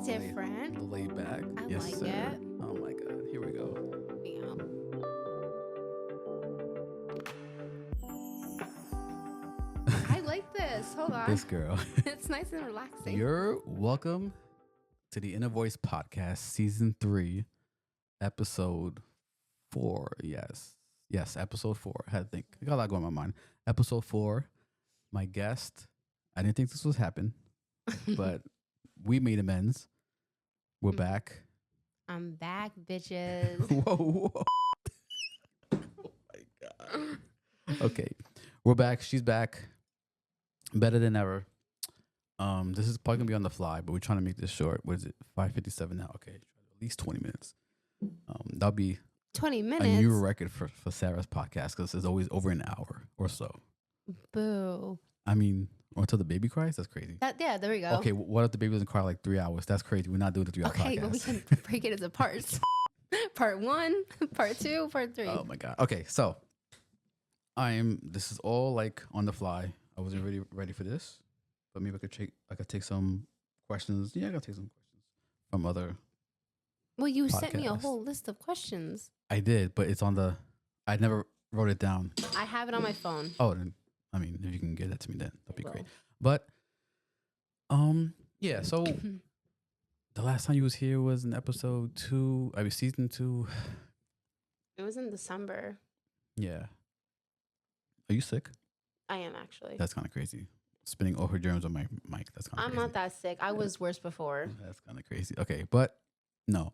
different. A little laid back. I Yes, like sir. it. Oh my God. Here we go. Yeah. I like this. Hold on. This girl. It's nice and relaxing. You're welcome to the Inner Voice Podcast, Season 3, Episode 4. Yes, Episode 4. I had to think. I got a lot going on my mind. Episode 4. My guest. I didn't think this was happen, but we made amends. We're Mhm. back. I'm back, bitches. Whoa. Oh my God. Okay. We're back. She's back. Better than ever. This is probably gonna be on the fly, but we're trying to make this short. What is it? 5:57 now. Okay. At least 20 minutes. That'll be 20 a minutes. new record for Sarah's podcast because it's always over an hour or so. Boo. I mean, or until the baby cries, that's crazy. Yeah, there we go. Okay, what if the baby doesn't cry like 3 hours? That's crazy. We're not doing the 3 hour Okay, podcast. but we can break it into parts. Part 1, part 2, part 3. Oh my God. Okay, so this is all like on the fly. I wasn't really ready for this, but maybe I could take some questions. Yeah, I gotta take some questions from other. Well, you sent me a podcast. whole list of questions. I did, but it's on the. I never wrote it down. I have it on my phone. Oh, then I mean, if you can get that to me, then that'd be Well. great. But, yeah. So the last time you was here was in episode 2. I mean, season 2. It was in December. Yeah. Are you sick? I am actually. That's kind of crazy. Spinning all her germs on my mic. That's kind of I'm crazy. not that sick. I was worse before. That's kind of crazy. Okay, but no.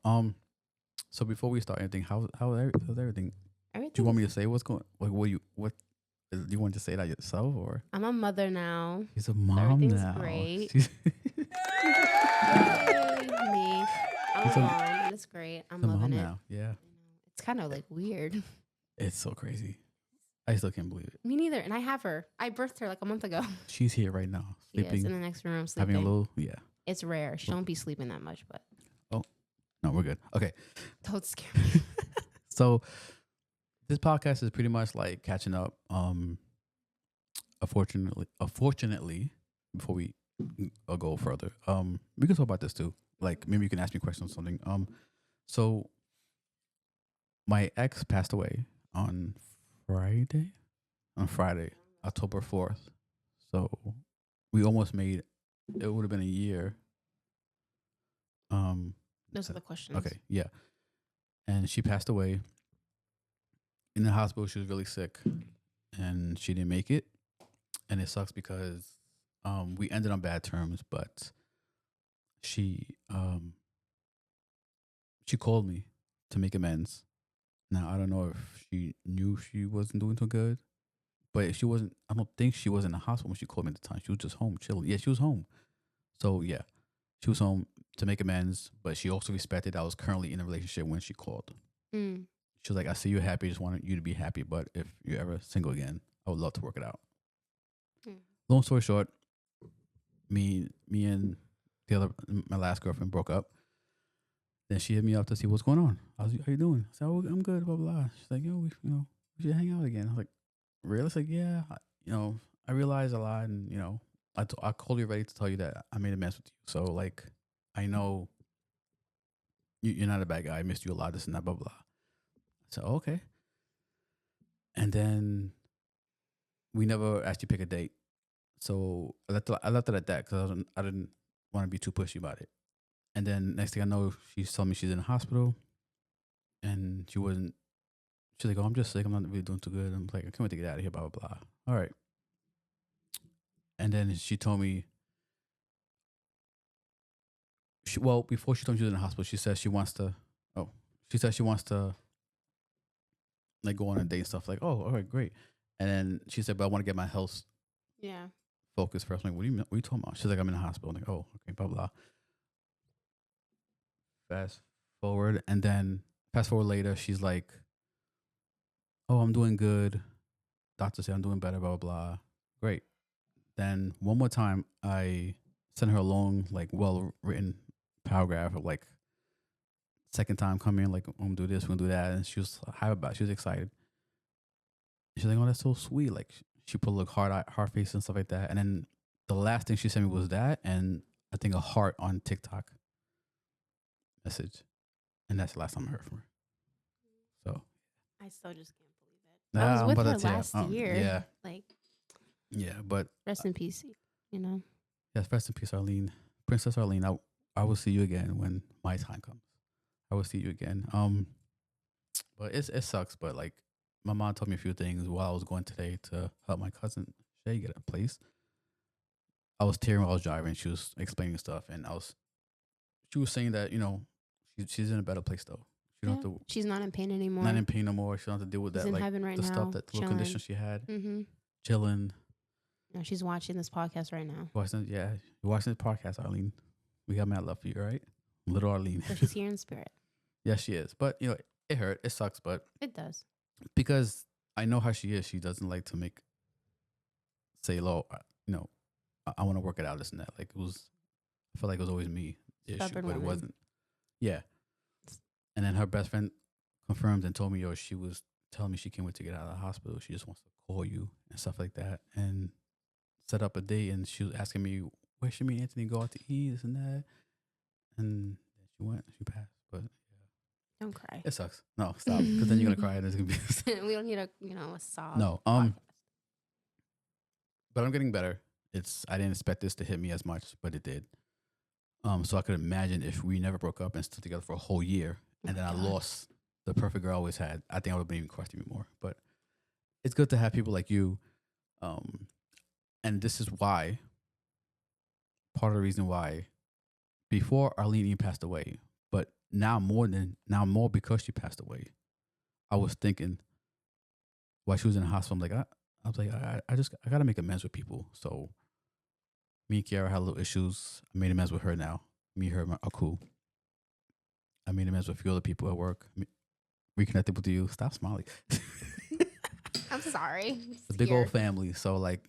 So before we start anything, how's everything? Everything. Do you want me to say what's going? Like, do you want to say that yourself or? I'm a mother now. She's a mom Everything's now. great. She's Yay, me. I'm She's a a- mom. And it's great. I'm a mom loving it. now. Yeah, It's kind of like weird. it's so crazy. I still can't believe it. Me neither. And I have her. I birthed her like a month ago. She's here right now, She is sleeping, in the next room sleeping. having a little. Yeah. It's rare. She don't be sleeping that much, but No, we're good. Okay. don't scare me. So this podcast is pretty much like catching up. Unfortunately, before we go further, we can talk about this too. Like maybe you can ask me questions or something. So my ex passed away on Friday, October 4th. So we almost made. It would have been a year. Those are the questions. Okay, yeah. And she passed away in the hospital. She was really sick, and she didn't make it. And it sucks because we ended on bad terms. But she called me to make amends. Now I don't know if she knew she wasn't doing too good, but if she wasn't, I don't think she was in the hospital when she called me at the time. She was just home chilling. Yeah, she was home. So yeah, she was home to make amends, but she also respected I was currently in a relationship when she called. Mm. She was like, I see you happy. I just wanted you to be happy. But if you're ever single again, I would love to work it out. Mm. Long story short, me and my last girlfriend broke up. Then she hit me up to see what's going on. How you doing? I said, oh, I'm good, blah, blah, blah. She's like, we should hang out again. I was like, really? It's like, yeah, I realized a lot. And, I called you ready to tell you that I made a mess with you. So, like, I know you're not a bad guy. I missed you a lot, this and that, blah, blah. So, okay. And then we never actually pick a date. So I left it at that because I didn't want to be too pushy about it. And then next thing I know, she's telling me she's in the hospital. And she's like, oh, I'm just sick. I'm not really doing too good. I'm like, I can't wait to get out of here, blah, blah, blah. All right. And then she told me, before she told me she was in the hospital, she said she wants to like go on a date and stuff. Like, oh, all right, great. And then she said, but I want to get my health Yeah. focused first. I'm like, what are you talking about? She's like, I'm in the hospital. I'm like, oh, okay, blah, blah. Fast forward later, she's like, oh, I'm doing good. Doctor said I'm doing better, blah, blah, blah. Great. Then one more time, I sent her a long, like, well-written paragraph of, like, second time coming, like, I'm going to do this, we're going to do that. And she was hype about it. She was excited. She's like, oh, that's so sweet. Like, she put, like, heart face and stuff like that. And then the last thing she sent me was that and I think a heart on TikTok. message, and that's the last time I heard from her. So I still just can't believe it. I was I'm with about her to tell you, last year. Yeah, Like, yeah, but rest in peace. You know. yes, rest in peace, Arlene, Princess Arlene. I will see you again when my time comes. I will see you again. But it sucks. But like, my mom told me a few things while I was going today to help my cousin Shay get a place. I was tearing while I was driving. She was explaining stuff, and she was saying that she's in a better place though. She don't Yeah. have to She's not in pain anymore. not in pain no more. She don't have to deal with She's that in like heaven right the now. stuff, that little condition she had. Mm-hmm. Chilling. No, she's watching this podcast right now. You're watching this podcast, Arlene. We got mad love for you, right? Little Arlene. So she's here in spirit. Yes, she is. But it hurt. It sucks, but It does. because I know how she is. She doesn't like to say low. I want to work it out. This and that. Like it was. I feel like it was always me the issue, Stubborn but it woman. wasn't. Yeah. And then her best friend confirmed and told me, she was telling me she can't wait to get out of the hospital. She just wants to call you and stuff like that, and set up a date. And she was asking me, where should me and Anthony go out to eat, this and that. And she went. She passed. But Don't cry. it sucks. No, stop. Because then you're gonna cry and it's gonna be. We don't need a sob. No. podcast. But I'm getting better. I didn't expect this to hit me as much, but it did. So I could imagine if we never broke up and stood together for a whole year, and then I lost the perfect girl I always had, I think I would have been even crushed even more. But it's good to have people like you. And this is why, part of the reason why, before Arlene even passed away, but now more because she passed away, I was thinking while she was in the hospital, I was like, I gotta make amends with people. So me and Kiara had little issues. I made amends with her now. Me and her are cool. I made amends with a few other people at work. Reconnected with you. Stop smiling. I'm sorry. It's a big old family. So like,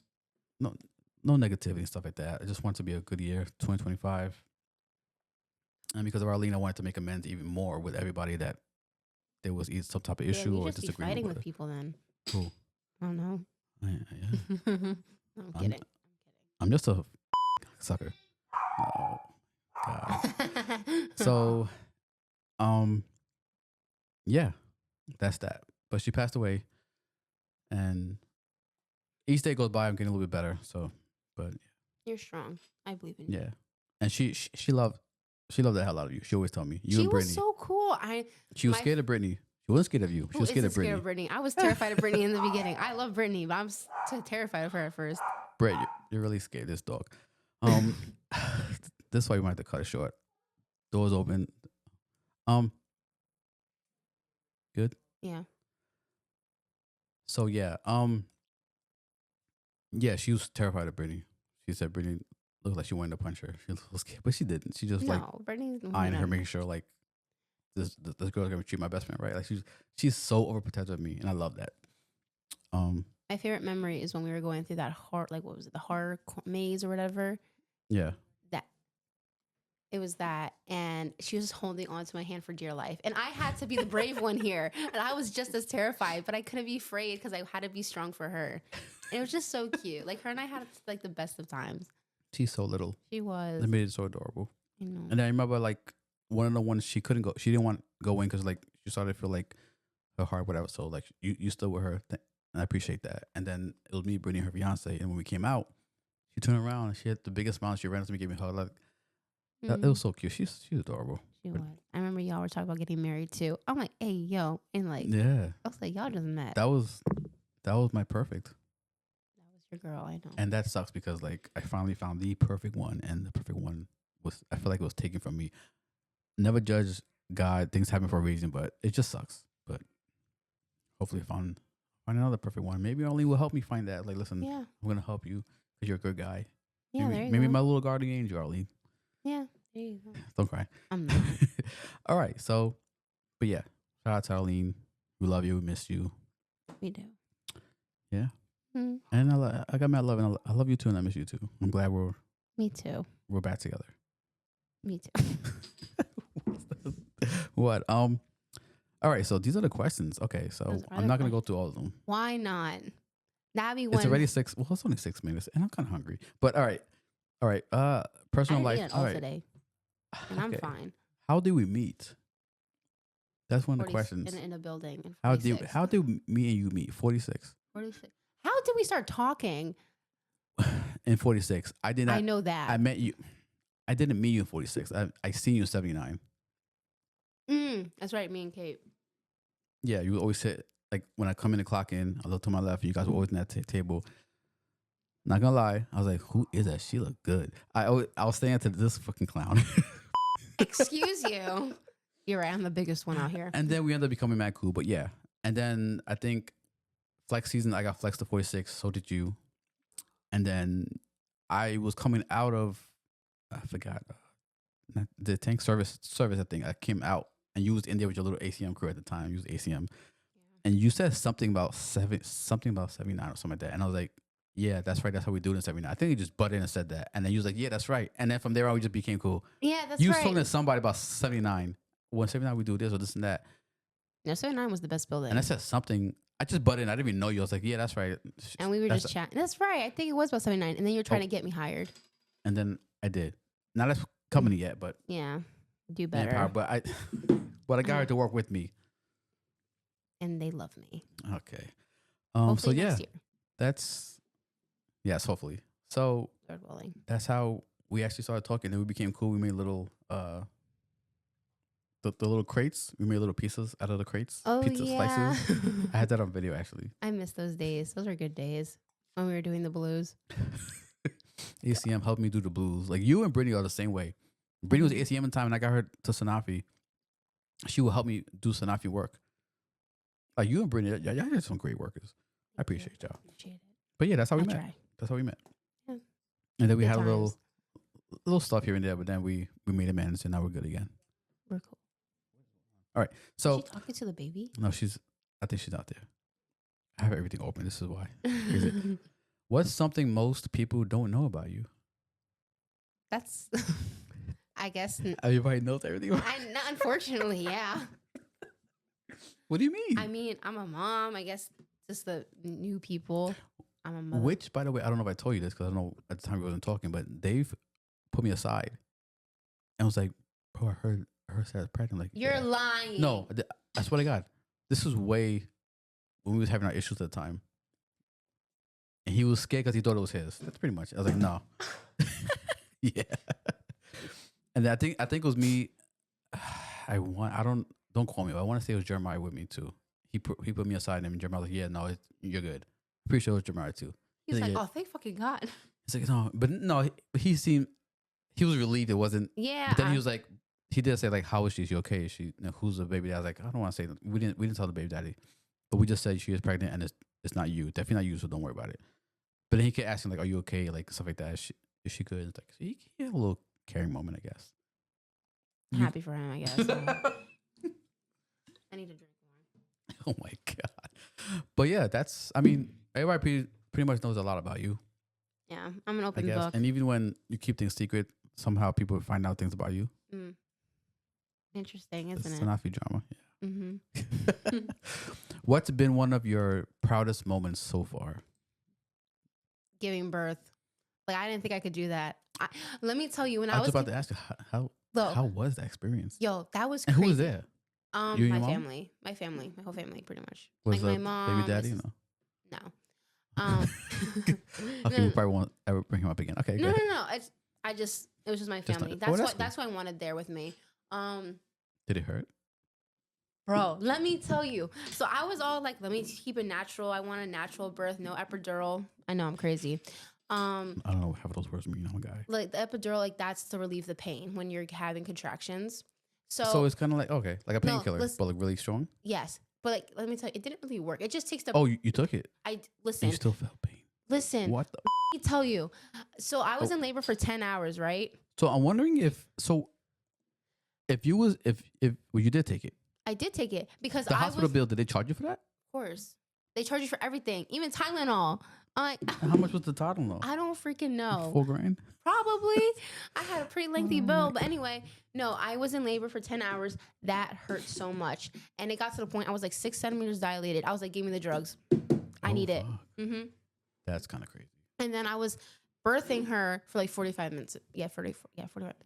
no negativity and stuff like that. I just want it to be a good year, 2025. And because of Arlene, I wanted to make amends even more with everybody that there was either some type of issue or just be disagreement fighting with. with people then. Cool. I don't know. Yeah. I'm kidding. I'm just a sucker. Oh God. So, yeah, that's that. But she passed away, and each day goes by, I'm getting a little bit better. So, but You're strong. I believe in you. yeah, and she loved the hell out of you. She always told me you She and Brittany. was so cool. She was scared of Brittany. She wasn't scared of you. She was scared of Brittany. Scared of Brittany? I was terrified of Brittany in the beginning. I love Brittany, but I'm terrified of her at first. Britt, you're really scared of this dog. This is why we might have to cut it short. Doors open. Good. Yeah. So yeah, yeah, she was terrified of Brittany. She said Brittany looked like she wanted to punch her. She was scared, but she didn't. She just Brittany's eyeing her, making sure like this girl's gonna treat my best friend right. Like she's so overprotective of me, and I love that. My favorite memory is when we were going through that the horror maze or whatever. Yeah. It was that, and she was holding on to my hand for dear life. And I had to be the brave one here. And I was just as terrified, but I couldn't be afraid because I had to be strong for her. And it was just so cute. Like, her and I had, like, the best of times. She's so little. She was. It made it so adorable. I know. And I remember, like, one of the ones she couldn't go. She didn't want to go in because, like, she started to feel, like, her heart, whatever. So, like, you stood with her. And I appreciate that. And then it was me, Brittany, and her fiance. And when we came out, she turned around and she had the biggest smile. She ran up to me, gave me a hug. Like, it was so cute. She's adorable. She was. I remember y'all were talking about getting married too. I'm like, hey, yo, and like, yeah, I was like, y'all just met. That was my perfect. That was your girl. I know. And that sucks because like I finally found the perfect one, and the perfect one I feel like it was taken from me. Never judge God. Things happen for a reason, but it just sucks. But hopefully, I find another perfect one. Maybe Arlene will help me find that. Like, listen, I'm gonna help you because you're a good guy. Yeah, maybe my little guardian angel, Arlene. Yeah, there you go. Don't cry. I'm not. All right. So, but yeah, shout out to Arlene. We love you. We miss you. We do. Yeah. Mm-hmm. And I got mad love, and I love you too, and I miss you too. I'm glad Me too. we're back together. Me too. What? All right. So these are the questions. Okay. So I'm not gonna go through all of them. Why not? That'd be one. It's already 6. Well, it's only 6 minutes, and I'm kind of hungry. But all right. Personal life. All right. Today, and I'm fine. how did we meet? That's one of the 40 questions. in a building in How 46. did me and you meet? 46. 46. How did we start talking? In 46, I did not. I know that. I met you. I didn't meet you in 46. I seen you in 79. That's right. Me and Kate. Yeah, you would always sit like when I come in to clock in. I look to my left, and you guys were always in that table. Not gonna lie, I was like, "Who is that? She look good." I was saying to this fucking clown. Excuse you. You're right. I'm the biggest one out here. And then we ended up becoming mad cool. But yeah, and then I think flex season, I got flexed to 46. So did you. And then I was coming out of, I forgot, the tank service. I think I came out and you was in there with your little ACM crew at the time. You was ACM, and you said something about 79 or something like that. And I was like, yeah, that's right. That's how we do it in 79. I think you just butted in and said that. And then you was like, yeah, that's right. And then from there on, we just became cool. Yeah, that's you right. was talking to somebody about 79. When 79 we do this or this and that. No, 79 was the best building. And I said something. I just butted in. I didn't even know you. I was like, yeah, that's right. And we were just chatting. That's right. I think it was about 79. And then you're trying to get me hired. And then I did. Not as company yet, but yeah, do better. Manpower, but I got her to work with me. And they love me. Okay. Hopefully so yeah, next year. that's yes, hopefully. So Third rolling. that's how we actually started talking. Then we became cool. We made little the little crates. We made little pieces out of the crates. Oh, pizza yeah. slices. I had that on video actually. I miss those days. Those are good days when we were doing the blues. ACM helped me do the blues. Like you and Brittany are the same way. Brittany was ACM in time, and I got her to Sanofi. She will help me do Sanofi work. Like you and Brittany, y'all are some great workers. I appreciate y'all. Appreciate it. But yeah, that's how we I'll met. try. That's how we met. Yeah. And then we Good had a times. little stuff here and there, but then we made amends, and now we're good again. We're cool. All right. So Is she talking to the baby? no, I think she's out there. I have everything open. This is why. Is it? What's something most people don't know about you? That's, I guess. Everybody knows everything. Unfortunately, yeah. What do you mean? I mean, I'm a mom. I guess just the new people. I'm a mother. Which, by the way, I don't know if I told you this because I don't know at the time we wasn't talking, but Dave put me aside and was like, "Bro, I heard Sarah's pregnant." Like, You're yeah. lying. No, I swear to God, this was way when we was having our issues at the time, and he was scared because he thought it was his. That's pretty much. I was like, no, yeah. And then I think it was me. Don't call me. But I want to say it was Jeremiah with me too. He put me aside and Jeremiah was like, yeah, no, you're good. Pretty sure it was Jeremiah too. He was like, yeah. oh, thank fucking God. He's like, no, but no, he was relieved it wasn't. Yeah. But then he was like, he did say like, how is she? Is she okay? Is she, you know, who's the baby daddy? I was like, I don't want to say that. We didn't tell the baby daddy, but we just said she is pregnant and it's not you. Definitely not you. So don't worry about it. But then he kept asking like, are you okay? Like stuff like that. Is she good? It's like, so he had a little caring moment, I guess. I'm happy for him, I guess. I need to drink more. Oh my God. But yeah, I mean, everybody pretty much knows a lot about you. Yeah, I'm an I open guess. book. And even when you keep things secret, somehow people find out things about you. Mm. Interesting, isn't It's it? Sanofi drama. Yeah. Mm-hmm. What's been one of your proudest moments so far? Giving birth. Like, I didn't think I could do that. Let me tell you, when I I was was about to ask you, how was that experience? Yo, that was And crazy. who was there? You and your my mom? family, my whole family, pretty much. Was like the my mom, baby daddy? Mrs. No. No. Okay, we probably won't ever bring him up again. Okay, No, good. no. It was just my Just family. not- that's That's why I wanted there with me. Did it hurt? Bro, let me tell you. So I was all like, let me keep it natural. I want a natural birth, no epidural. I know I'm crazy. I don't know half of those words mean. I'm a guy. Like the epidural, like that's to relieve the pain when you're having contractions. So it's kind of like, okay, like a painkiller, listen- but like really strong. Yes, but like let me tell you, it didn't really work. It just takes the. Oh, you took it. I And you still felt pain. listen. What the? Let me tell you. So I was in labor for 10 hours, right? So I'm wondering if you did take it, I did take it because the I hospital was, bill, did they charge you for that? of course, they charge you for everything, even Tylenol. I'm like, How much was the Tylenol? I don't freaking know. $4,000. Probably. I had a pretty lengthy Oh bill. my But anyway, no, I was in labor for 10 hours. That hurt so much. And it got to the point I was like 6 centimeters dilated. I was like, give me the drugs. I need it. Fuck. Hmm That's kind of crazy. And then I was birthing her for like 45 minutes. Yeah, 45 minutes.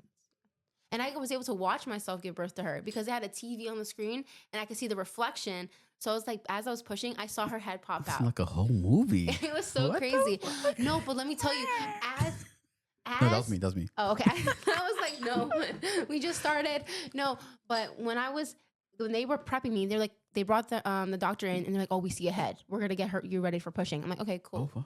And I was able to watch myself give birth to her because they had a TV on the screen and I could see the reflection. So I was like, as I was pushing, I saw her head pop It's out. like a whole movie. It was so What the crazy. fuck? No, but let me tell you, No, that was me. That was me. Oh, okay. I was like, no, we just started. No, but when they were prepping me, they're like, they brought the doctor in and they're like, oh, we see a head. We're going to get you ready for pushing. I'm like, okay, cool. Oh, fuck.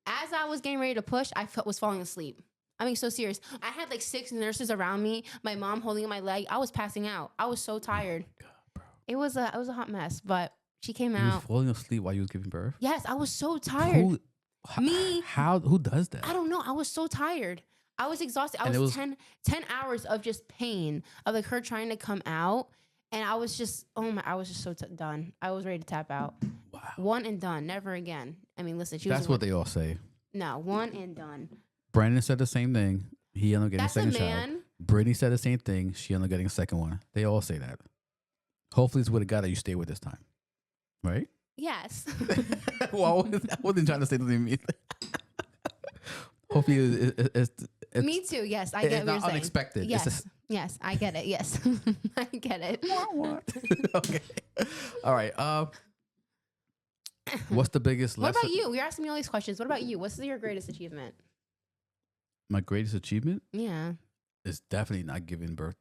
As I was getting ready to push, I was falling asleep. I mean, so serious. I had like 6 nurses around me, my mom holding my leg. I was passing out. I was so tired. God, bro. It was a hot mess, but she came You out. was falling asleep while you was giving birth? Yes, I was so tired. Me? Who does that? I don't know. I was so tired. I was exhausted. I was 10 hours of just pain of like her trying to come out. And I was just, I was just so done. I was ready to tap out. Wow. One and done. Never again. I mean, listen. That's what they all say. No, one and done. Brandon said the same thing. He ended up getting a second child. Brittany said the same thing. She ended up getting a second one. They all say that. Hopefully it's with a guy that you stay with this time. Right? Yes. Well, I wasn't trying to say the same thing. Hopefully it's me too. Yes, I get what you're saying. Unexpected. Yes, yes, I get it. Yes, I get it. Okay. All right. What's the biggest lesson? What about you? You're asking me all these questions. What about you? What's your greatest achievement? My greatest achievement? Yeah. Is definitely not giving birth.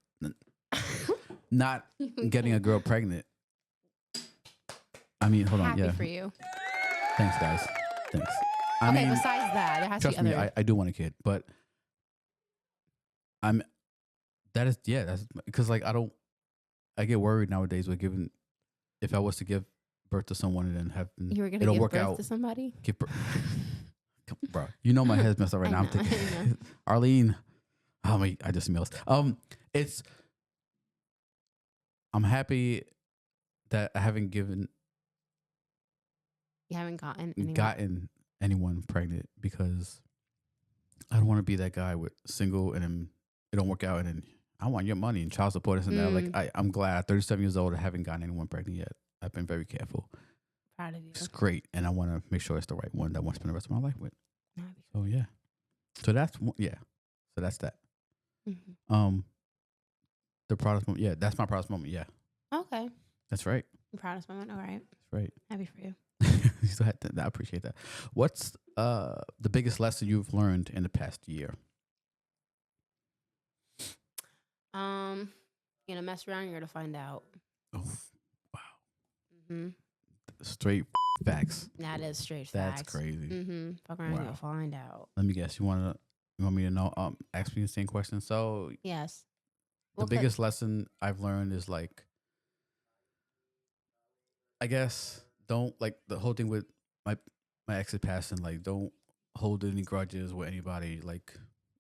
Not getting a girl pregnant. I mean, hold on. Happy Yeah. for you. Thanks, guys. Thanks. I Okay, mean, besides that, there has to be trust me, other. I do want a kid, but that's because like I get worried nowadays with giving, if I was to give birth to someone and then have, You were going to it'll give work birth out. to somebody? Give birth. Come on, bro, you know my head's messed up right I now. I'm know, thinking, Arlene, I just smells. I'm happy that I haven't You haven't gotten anyone pregnant because I don't want to be that guy with single and then it don't work out and then I want your money and child support and that. Like I'm glad at 37 years old I haven't gotten anyone pregnant yet. I've been very careful. Proud of you. It's great, and I want to make sure it's the right one that I want to spend the rest of my life with. Happy. So yeah, so that's that. Mm-hmm. The proudest moment. Yeah, that's my proudest moment. Yeah. Okay. That's right. Proudest moment. All right. That's right. Happy for you. You still had I appreciate that. What's the biggest lesson you've learned in the past year? You know, mess around, you're gonna find out. Oh, wow. Mm-hmm. Straight facts. That is straight facts. That's crazy. Mm-hmm. Fuck around, you're gonna find out. Let me guess. You want me to know? Ask me the same question. So yes. The biggest lesson I've learned is like, I guess don't like the whole thing with my ex's passing. Like, don't hold any grudges with anybody. Like,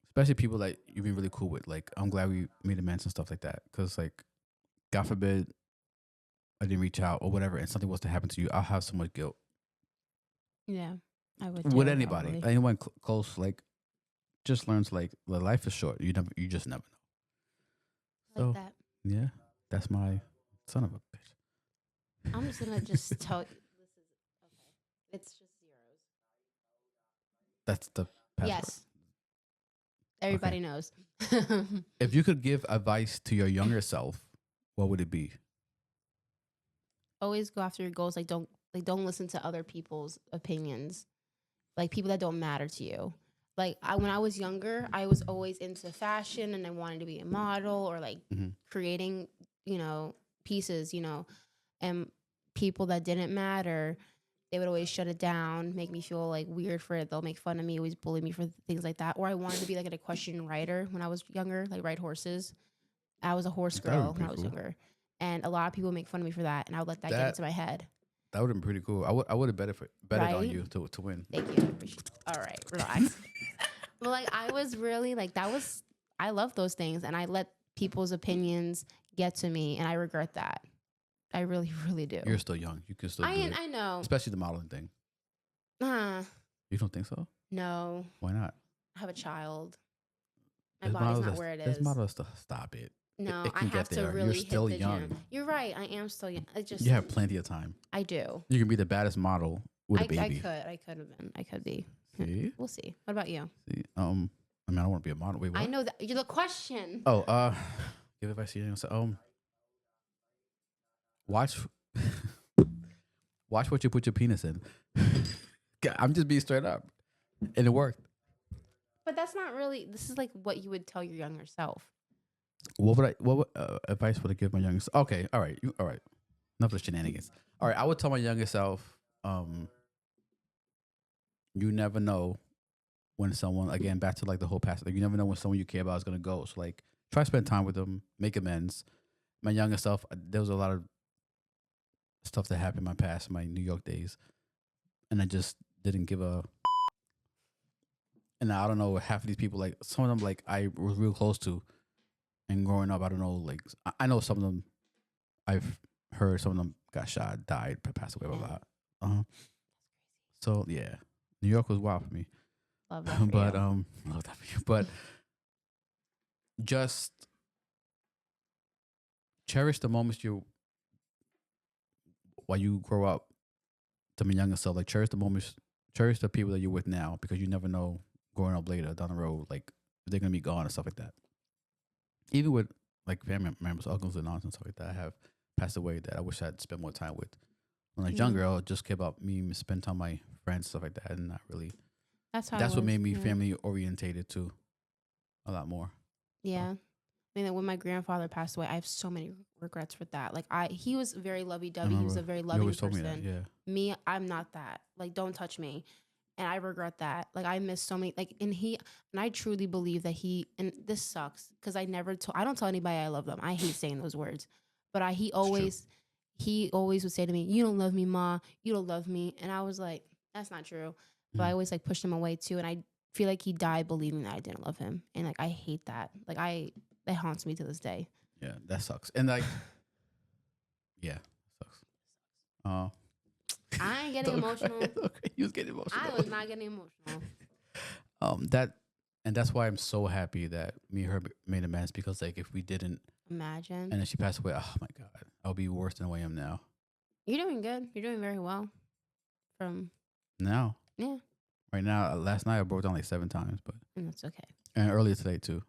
especially people that you've been really cool with. Like, I'm glad we made amends and stuff like that. Because like, God forbid, I didn't reach out or whatever, and something was to happen to you, I'll have so much guilt. Yeah, I would. With anybody, probably. Anyone close, like, just learns like life is short. You just never know. Like that. Yeah, that's my son of a bitch. I'm just gonna tell you, this is okay. It's just zeros. That's the password. Yes. Everybody knows. If you could give advice to your younger self, what would it be? Always go after your goals. Don't listen to other people's opinions. Like people that don't matter to you. Like when I was younger, I was always into fashion and I wanted to be a model or like creating, pieces, and people that didn't matter, they would always shut it down, make me feel like weird for it. They'll make fun of me, always bully me for things like that. Or I wanted to be like an equestrian rider when I was younger, like ride horses. I was a horse girl when I was younger. And a lot of people make fun of me for that. And I would let that get into my head. That would have been pretty cool. I would have betted on you to win. Thank you. All right, relax. But like I was really like I love those things and I let people's opinions get to me and I regret that. I really, really do. You're still young. You can still do it. I know. Especially the modeling thing. You don't think so? No. Why not? I have a child. My body's not where it is. There's models to stop it. No, it I have to really You're still hit the young. gym. You're right. I am still young. You have plenty of time. I do. You can be the baddest model with a baby. I could have been. I could be. See? We'll see. What about you? See? I mean, I don't want to be a model. Wait, what? I know that you're the question. Oh, give advice to you. So, watch, watch what you put your penis in. I'm just being straight up, and it worked. But that's not really. This is like what you would tell your younger self. What advice would I give my younger self? Okay, all right, all right. Enough of the shenanigans. All right, I would tell my younger self, you never know when someone, again, back to like the whole past, like you never know when someone you care about is gonna go. So like, try to spend time with them, make amends. My younger self, there was a lot of stuff that happened in my past, my New York days, and I just didn't give a. And I don't know, half of these people, like some of them, like I was real close to, and growing up, I don't know, like I know some of them, I've heard some of them got shot, died, passed away, blah blah. So yeah, New York was wild for me. Love that for But you. love that for you. But just cherish the moments while you grow up. To my younger self, like cherish the moments, cherish the people that you're with now, because you never know growing up later down the road, like if they're gonna be gone and stuff like that. Even with like family members, uncles and aunts and stuff like that, I have passed away that I wish I'd spend more time with. When I was younger, I would just care about me, spend time with my friends, stuff like that, and not really. That's how. That's what made me family orientated too, a lot more. Yeah. I mean, when my grandfather passed away, I have so many regrets with that. Like he was very lovey-dovey. He was a very loving person. Told me that, yeah. Me, I'm not that. Like, don't touch me. And I regret that. Like, I miss so many, like, and I truly believe that and this sucks because I don't tell anybody I love them. I hate saying those words. But he always would say to me, you don't love me, Ma. You don't love me. And I was like, that's not true. But I always like pushed him away too. And I feel like he died believing that I didn't love him. And like, I hate that. Like, that haunts me to this day. Yeah, that sucks. And like, yeah, sucks. I ain't getting emotional. Okay, you was getting emotional. I was not getting emotional. That's why I'm so happy that me and her made amends, because like if we didn't imagine, and then she passed away, oh my God, I'll be worse than the way I am now. You're doing good. You're doing very well. Now, yeah. Right now, last night I broke down like 7 times, but and that's okay. And earlier today too.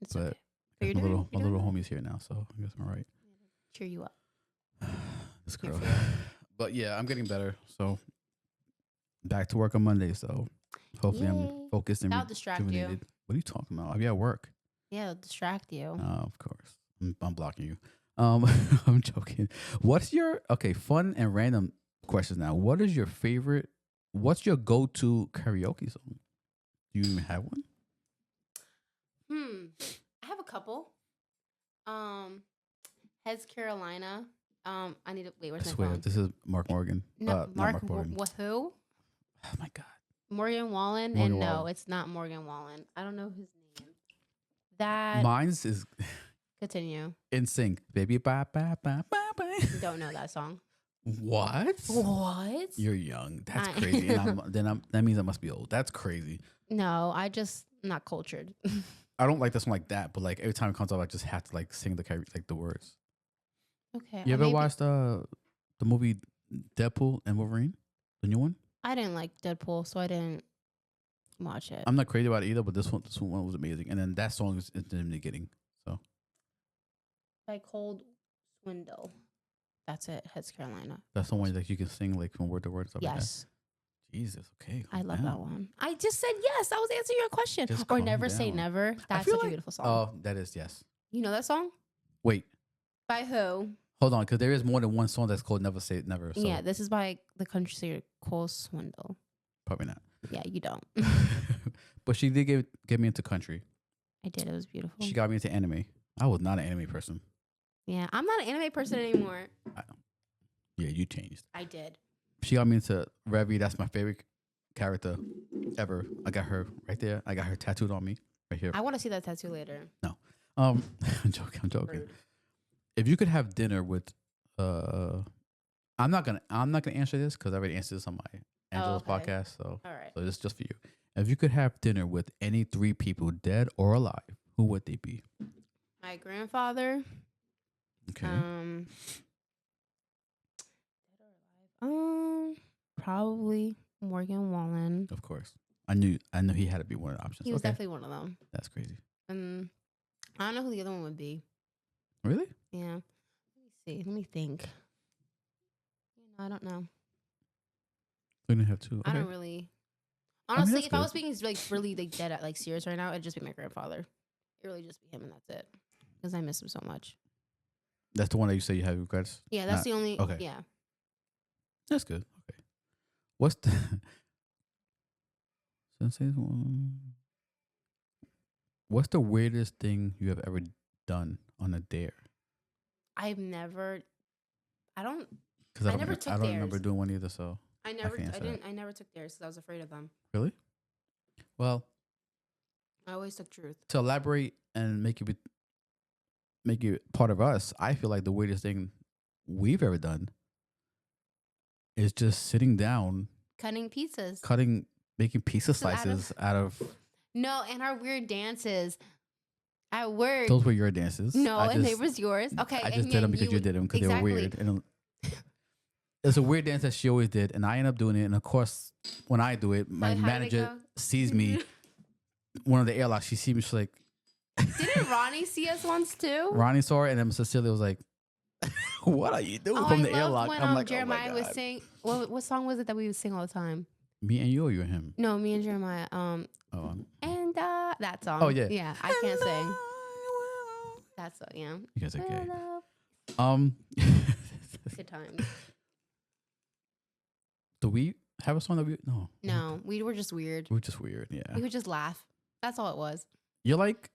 It's okay. But my little homie's here now, so I guess I'm all right. Cheer you up. This girl. But yeah, I'm getting better. So back to work on Monday. So hopefully I'm focused and that'll distract you. What are you talking about? I'll be at work. Yeah, it'll distract you. Oh, of course. I'm blocking you. I'm joking. What's your fun and random questions now? What's your go-to karaoke song? Do you even have one? I have a couple. Heads Carolina. I need to wait. Where's my phone? This is Mark Morgan. No, Mark Morgan. With who? Oh my God. Morgan Wallen. No, it's not Morgan Wallen. I don't know his name. Mine's is continue. In Sync. Baby bye bye bye bye bye. Don't know that song. What? You're young. That's crazy. That means I must be old. That's crazy. No, I just not cultured. I don't like this one like that, but like every time it comes up, I just have to like sing the words. Okay. You ever watched the movie Deadpool and Wolverine, the new one? I didn't like Deadpool, so I didn't watch it. I'm not crazy about it either, but this one was amazing, and then that song is in the beginning. So by Cold Swindle. That's it. Heads Carolina. That's the one that you can sing like from word to word. Stuff yes. Like that. Jesus. Okay. I love that one. I just said yes. I was answering your question. Or Never down. Say Never. That's such a beautiful song. Oh, that is yes. You know that song? Wait. By who? Hold on, because there is more than one song that's called Never Say Never. So. Yeah, this is by the country singer Cold Swindle. Probably not. Yeah, you don't. But she did get me into country. I did. It was beautiful. She got me into anime. I was not an anime person. Yeah, I'm not an anime person anymore. Yeah, you changed. I did. She got me into Revy. That's my favorite character ever. I got her right there. I got her tattooed on me right here. I want to see that tattoo later. No. I'm joking. Rude. If you could have dinner with I'm not gonna answer this because I already answered this on my Angela's podcast. So all right. So this is just for you. If you could have dinner with any 3 people, dead or alive, who would they be? My grandfather. Okay. Probably Morgan Wallen. Of course. I knew he had to be one of the options. He was definitely one of them. That's crazy. And I don't know who the other one would be. Really? Yeah. Let me see. Let me think. I don't know. We didn't have two. I Okay. don't really. Honestly, that's if I was good. speaking like really like dead at like serious right now, it'd just be my grandfather. It really just be him and that's it. Because I miss him so much. That's the one that you say you have regrets? Yeah, that's the only. Okay. Yeah. That's good. Okay. What's the Sensei's one? What's the weirdest thing you have ever done on a dare? I've never. I don't. Because I never took I don't dares. remember doing one either. So I never took dares because I was afraid of them. really, well, I always took truth. to elaborate and make it part of us. I feel like the weirdest thing we've ever done is just sitting down, Cutting pizzas. making pizza slices out of. No, and our weird dances at work. Those were your dances. No, and they was yours. Okay, I just did them because you did them because they were weird. And it's a weird dance that she always did, and I end up doing it. And of course, when I do it, my manager sees me. One of the airlocks, she sees me. She's like, "Didn't Ronnie see us once too?" Ronnie saw it, and then Cecilia was like, "What are you doing from the airlock?" When, I'm like, Jeremiah was singing. What song was it that we would sing all the time? Me and you, or you and him? No, me and Jeremiah. And that song. Oh yeah, yeah. I can't sing. That's yeah. You guys are gay. Good times. Do we have a song that we? No, we were just weird. We were just weird. Yeah. We would just laugh. That's all it was. You're like.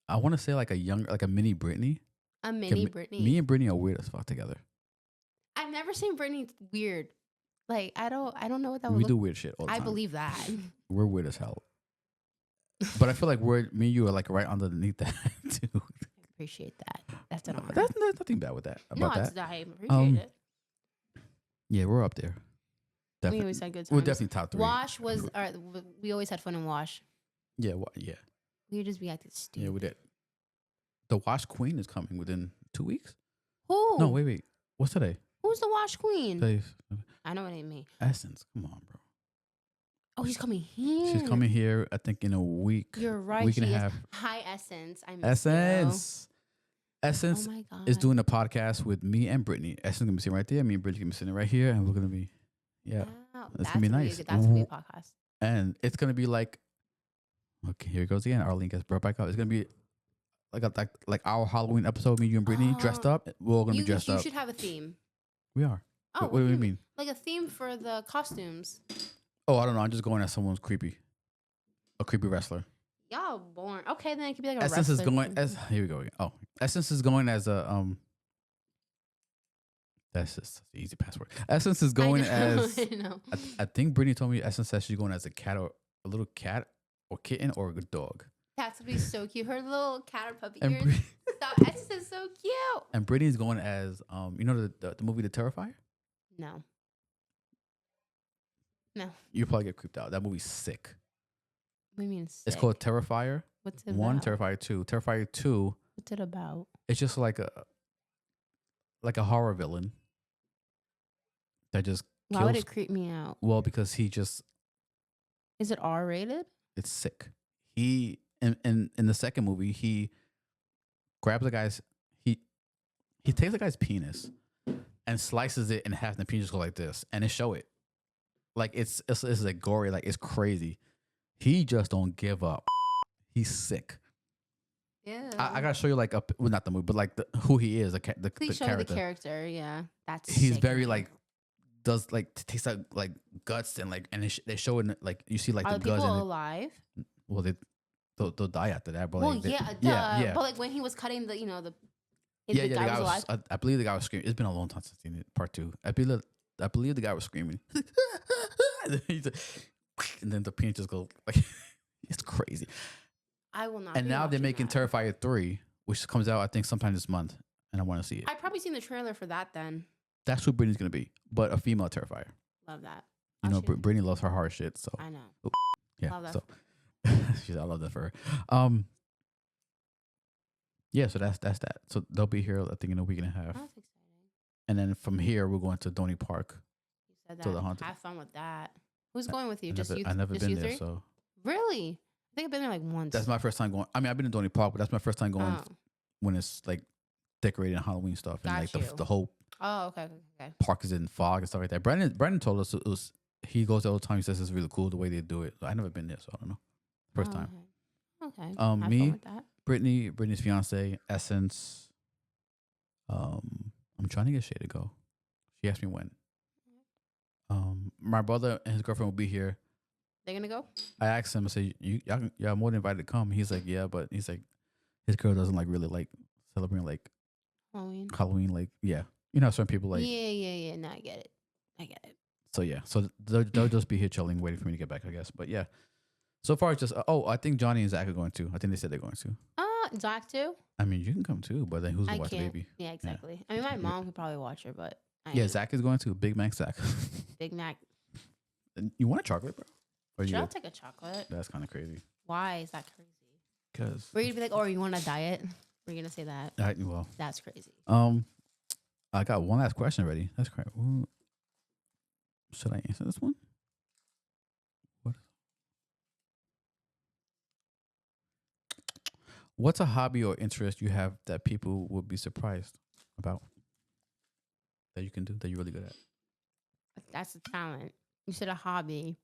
I want to say like a mini Britney. A mini Britney. Me and Britney are weird as fuck together. I've never seen Britney weird. Like I don't know what that would We look. do weird shit all the time. I believe that. We're weird as hell. But I feel like me and you are like right underneath that too. I appreciate that. That's an honor. There's nothing bad with that. About that. I appreciate it. Yeah, we're up there. We always had good times. We're definitely top 3. Wash was. We always had fun in Wash. Yeah, yeah. We would just be acting stupid. Yeah, we did. The Wash Queen is coming within 2 weeks. Who? No, wait. What's today? Who's the Wash Queen? Today's, I know it ain't me. Essence. Come on, bro. Oh, she's coming here. She's coming here, I think, in a week. You're right. Week and a half. Hi, Essence. I miss Essence. you. Essence oh my God. is doing a podcast with me and Brittany. Essence is going to be sitting right there. Me and Brittany going to be sitting right here. And we're going to be, Wow. That's going to be nice. That's going to be a podcast. And it's going to be like, okay, here it goes again. Arlene gets brought back up. It's going to be like our Halloween episode, me, you, and Brittany dressed up. We're all going to be dressed up. You should have a theme. We are. Oh, what do you mean? Like a theme for the costumes. Oh, I don't know. I'm just going as someone's creepy. A creepy wrestler. Y'all born. Okay, then it could be like a Essence is wrestler going theme. as here we go again. Oh, Essence is going as a That's just the easy password. Essence is going as I know. I think Brittany told me Essence says she's going as a cat or a little cat or kitten or a dog. Cats would be so cute. Her little cat or puppy And ears. Stop. Essence is so cute. And Brittany's going as you know the movie The Terrifier? No. You probably get creeped out. That movie's sick. What do you mean sick? It's called Terrifier. What's it 1, about? Terrifier 2. Terrifier 2. What's it about? It's just like a horror villain that just kills. Why would it creep me out? Well, because he just Is it R rated? it's sick. He in the second movie he grabs the guy's he takes the guy's penis and slices it in half, and the penis goes like this, and they show it like it's like gory, like it's crazy. He just don't give up. He's sick. Yeah. I gotta show you like well, not the movie, but like who he is, the Please show character. me the character. Yeah, that's. He's sick, very man. like does like takes out like guts and like and they show it like you see like Are the the guts. people And alive? well, they'll die after that. But Well, like, yeah. But like when he was cutting the, the the guy was was alive. I believe the guy was screaming. It's been a long time since I've seen it. Part 2. I believe the guy was screaming. And then the penis just goes like it's crazy. I will not. And be now they're watching making that. Terrifier 3, which comes out I think sometime this month, and I want to see it. I've probably seen the trailer for that. Then That's who Brittany's gonna be, but a female Terrifier. love that. You know, I'll shoot. Brittany loves her horror shit, so I know. yeah. Love that. So I love that for her. Yeah, so that's that. So they'll be here, I think, in a week and a half. That's exciting. and then from here we're going to Donny Park You said to the that. haunted. Have fun with that. Who's I, going with you? Just you? I never Just been you there, three? so Really? I think I've been there like once. that's my first time going. I mean, I've been to Donny Park, but that's my first time going Oh, when it's like decorated and Halloween stuff, and like got you. the whole Oh, okay, okay. park is in fog and stuff like that. Brandon told us it was. He goes there all the time. He says it's really cool the way they do it. So I never been there, so I don't know. First Oh, time. okay. Okay. Have fun Me, with that. Brittany's fiance, Essence. I'm trying to get Shay to go. She asked me when. My brother and his girlfriend will be here. They're gonna go? I asked him, I said, y'all more than invited to come. He's like, yeah, but he's like, his girl doesn't like really like celebrating like Halloween. Like, yeah. You know, certain people like. Yeah. No, I get it. So, yeah. So they'll just be here chilling, waiting for me to get back, I guess. But, yeah. So far, it's just, I think Johnny and Zach are going too. I think they said they're going to. Zach too? I mean, you can come too, but then who's going to watch the can't. baby? Yeah, exactly. I mean, my mom could probably watch her, but Zach is going to. Big Mac Zach. Big Mac. You want a chocolate, bro? Or Sure, I'll take a chocolate. That's kind of crazy. Why is that crazy? Because We're gonna be like, oh, you want a diet? We're gonna say that. well, That's crazy. I got one last question ready. That's correct. Should I answer this one? What? What's a hobby or interest you have that people would be surprised about? That you can do, that you're really good at? That's a talent. You said a hobby.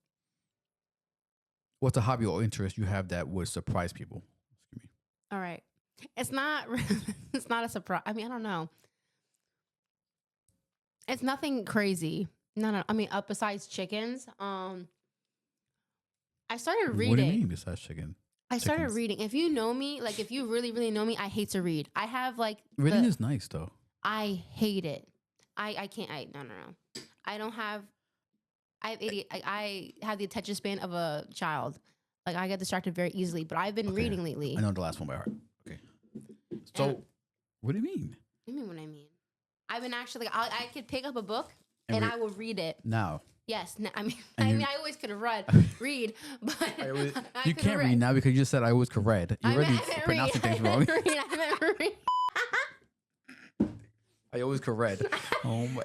What's a hobby or interest you have that would surprise people? Excuse me. All right. It's not it's not a surprise. I mean, I don't know. It's nothing crazy. No. I mean, besides chickens, I started reading. What do you mean besides chicken? I started reading. If you know me, like if you really, really know me, I hate to read. I have like reading is nice though. I hate it. I can't. No. I don't have. I have I have the attention span of a child. Like I get distracted very easily. But I've been reading lately. I know the last one by heart. Okay. So, what do you mean? What do you mean? What I mean? I've been actually. Like, I could pick up a book and I will read it now. Yes. I mean, I always could have read, but you can't read now because you just said I always could read. You're already pronouncing things wrong. I always could read. Oh my.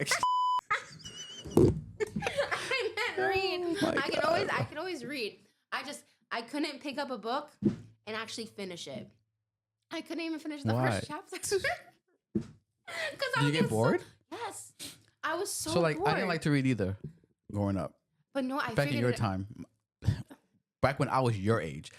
I can always read. I couldn't pick up a book and actually finish it. I couldn't even finish the first chapter. Did you get bored? Yes. I was so like bored. I didn't like to read either growing up. But no, I back in your time. Back when I was your age,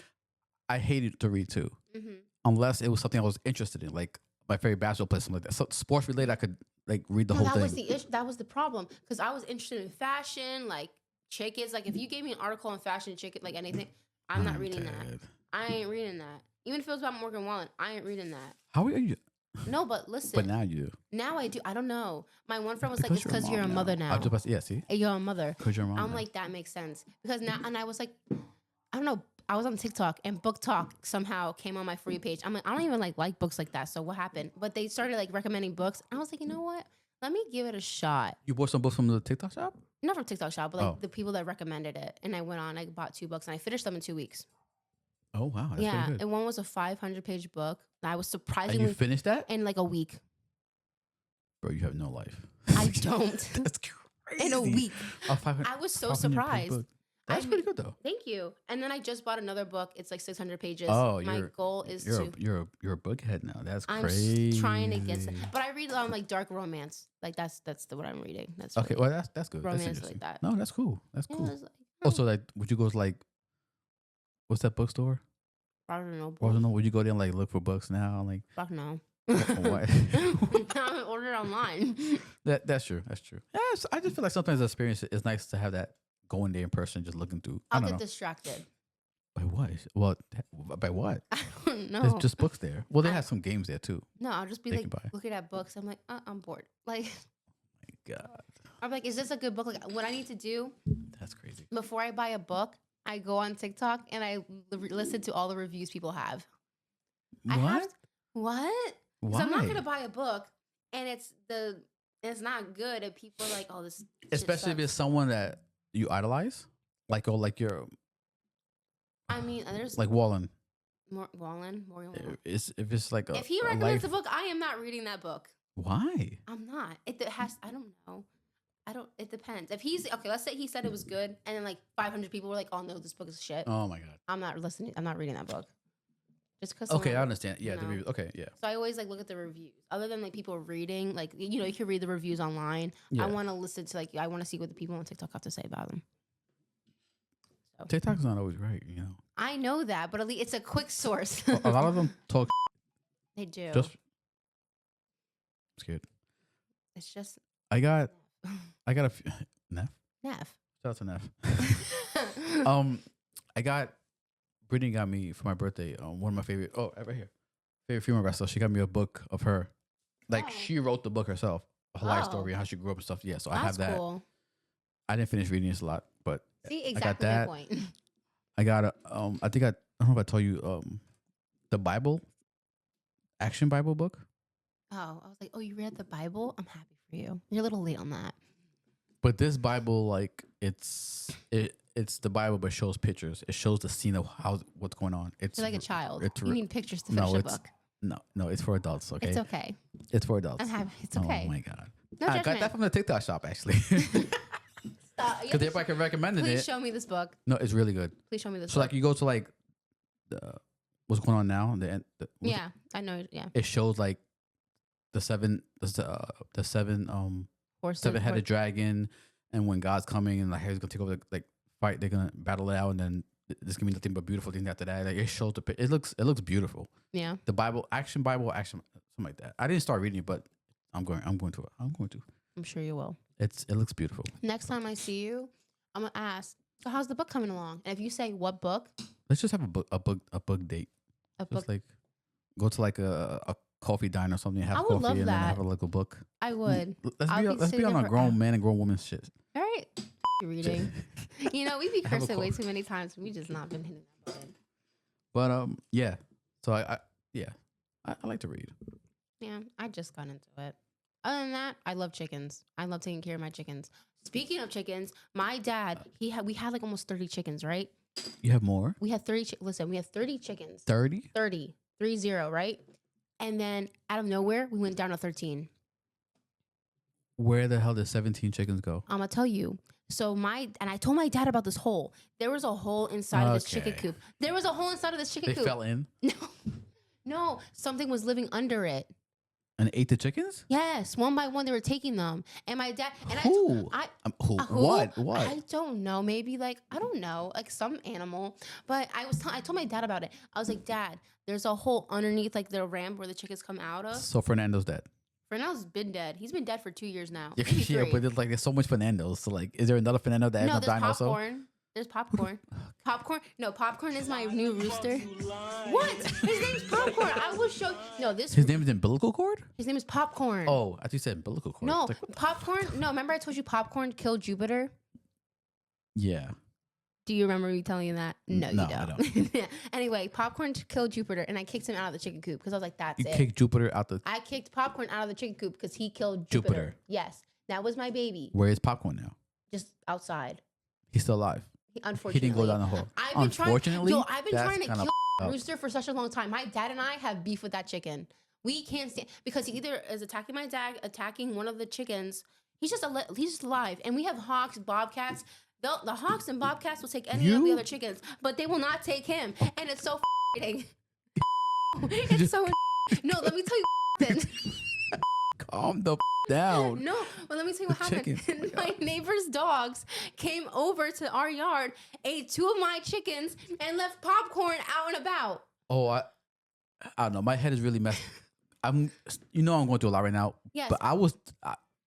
I hated to read too. Mm-hmm. Unless it was something I was interested in, like my favorite basketball player, something like that. So sports related, I could like read the whole thing. That was the problem because I was interested in fashion, like chickens. Like if you gave me an article on fashion, chicken, like anything, I'm not reading that. I ain't reading that. Even if it was about Morgan Wallen, I ain't reading that. How are you? No, but listen. But now you do. Now I do. I don't know. My one friend was like, it's because you're a mother now. Yeah, see? You're a mother. Because you're a mom. I'm like, that makes sense. Because now, and I was like, I don't know. I was on TikTok and Book Talk somehow came on my For You page. I'm like, I don't even like books like that. So what happened? But they started like recommending books. I was like, you know what? Let me give it a shot. You bought some books from the TikTok shop? Not from TikTok shop, but like the people that recommended it. And I went on, I bought 2 books and I finished them in 2 weeks. Oh, wow. That's pretty good. And one was a 500-page book. I was surprisingly... And you finished that? In like a week. Bro, you have no life. I don't. That's crazy. In a week. I was so surprised. That's pretty good though. Thank you. And then I just bought another book. It's like 600 pages. Oh, my goal is you're a bookhead now. That's crazy. I'm trying to get but I read like dark romance. Like that's what I'm reading. That's okay. Well, that's good. Romance like that. No, that's cool. That's cool. Like, also, like, would you go to like, what's that bookstore? I don't know. Would you go there and like look for books now? Like, fuck no. What? I ordered online. That's true. That's true. Yes, I just feel like sometimes the experience is nice to have that going there in person, just looking through. I'll get distracted. By what? Well, by what? I don't know. There's just books there. Well, they have some games there too. No, I'll just be like looking at books. I'm like, I'm bored. Like, oh my God. I'm like, is this a good book? Like, what I need to do? That's crazy. Before I buy a book, I go on TikTok and I listen to all the reviews people have. What? What? Why? So I'm not gonna buy a book, and it's not good, and people are like, oh, this. Especially if it's someone that you idolize, like you're. I mean, there's like Wallen. Morgan Wallen. If it's like if he recommends a book, I am not reading that book. Why? I'm not. I don't know. It depends. If he's okay, let's say he said it was good, and then like 500 people were like, "Oh no, this book is shit." Oh my god. I'm not listening. I'm not reading that book. Just because. Okay, I understand. Yeah, you the know. reviews. Okay, yeah. So I always like look at the reviews. Other than like people reading, like you can read the reviews online. Yeah. I want to listen to I want to see what the people on TikTok have to say about them. So. TikTok's not always right, you know. I know that, but at least it's a quick source. A lot of them talk. They do. Just I'm scared. It's just. I got a few. Neff. Neff. Shout out to Neff. I got Brittany got me for my birthday. One of my favorite. Oh, right here. Favorite female wrestler. She got me a book of her. Like she wrote the book herself, her life story, and how she grew up and stuff. Yeah, so I have that. Cool. I didn't finish reading this a lot, but see exactly my point. I got a. I think I don't know if I told you. The Bible. Action Bible book. Oh, I was like, oh, you read the Bible? I'm happy for you. You're a little late on that. But this Bible, like, it's the Bible, but shows pictures. It shows the scene of what's going on. It's You're like a child. You need pictures to finish a book. No, it's for adults. Okay, it's okay. It's for adults. I'm happy. It's okay. Oh my god, no I got that from the TikTok shop actually. Because everybody can recommend it. Please show me this book. No, it's really good. Please show me this. So like you go to like what's going on now? Yeah, I know. Yeah, it shows like the seven seven-headed dragon, and when God's coming and like he's gonna take over the fight, they're gonna battle it out, and then there's gonna be nothing but beautiful things after that. Like it shows it looks beautiful. Yeah, the Bible, action something like that. I didn't start reading it, but I'm going to. I'm sure you will. It looks beautiful. Next time I see you, I'm gonna ask. So how's the book coming along? And if you say what book, let's just have a book date. Just like go to like a coffee diner or something. Have coffee and then have a little book. I would. Let's be on a grown man and grown woman's shit. All right. Reading. We be cursing way too many times. We just not been hitting that button. But yeah. So I like to read. Yeah, I just got into it. Other than that, I love chickens. I love taking care of my chickens. Speaking of chickens, my dad, we had like almost 30 chickens, right? You have more? We had 30. Listen, we had 30 chickens. 30? 30, right? And then out of nowhere, we went down to 13. Where the hell did 17 chickens go? I'm gonna tell you. So I told my dad about this hole. There was a hole inside of this chicken coop. There was a hole inside of this chicken coop. They fell in? No, something was living under it. And ate the chickens? Yes, one by one they were taking them. And my dad and who? Who? What? I don't know. Maybe like I don't know, like some animal. But I told my dad about it. I was like, Dad, there's a hole underneath like the ramp where the chickens come out of. So Fernando's dead. Fernando's been dead. He's been dead for 2 years now. Yeah, but there's so much Fernando's. So like, is there another Fernando that ends up dying also? There's popcorn. Popcorn? No, popcorn is my new rooster. What? His name's Popcorn. I will show. No, His name is umbilical cord? His name is Popcorn. Oh, I thought you said umbilical cord. No, Popcorn. No, remember I told you Popcorn killed Jupiter? Yeah. Do you remember me telling you that? No, you don't. I don't. Anyway, Popcorn killed Jupiter, and I kicked him out of the chicken coop because I was like, that's it. You kicked Jupiter out the... I kicked Popcorn out of the chicken coop because he killed Jupiter. Yes. That was my baby. Where is Popcorn now? Just outside. He's still alive. Unfortunately. He didn't go down the hole. I've been trying to kill Rooster for such a long time. My dad and I have beef with that chicken. We can't stand... Because he either is attacking my dad, attacking one of the chickens. He's just alive. And we have hawks, bobcats... The hawks and bobcats will take any of the other chickens, but they will not take him. And it's so it's so no, let me tell you then. Calm the down. No, but let me tell you what happened. My neighbor's dogs came over to our yard, ate 2 of my chickens, and left Popcorn out and about. Oh, I don't know. My head is really messed. I'm going through a lot right now. Yes. But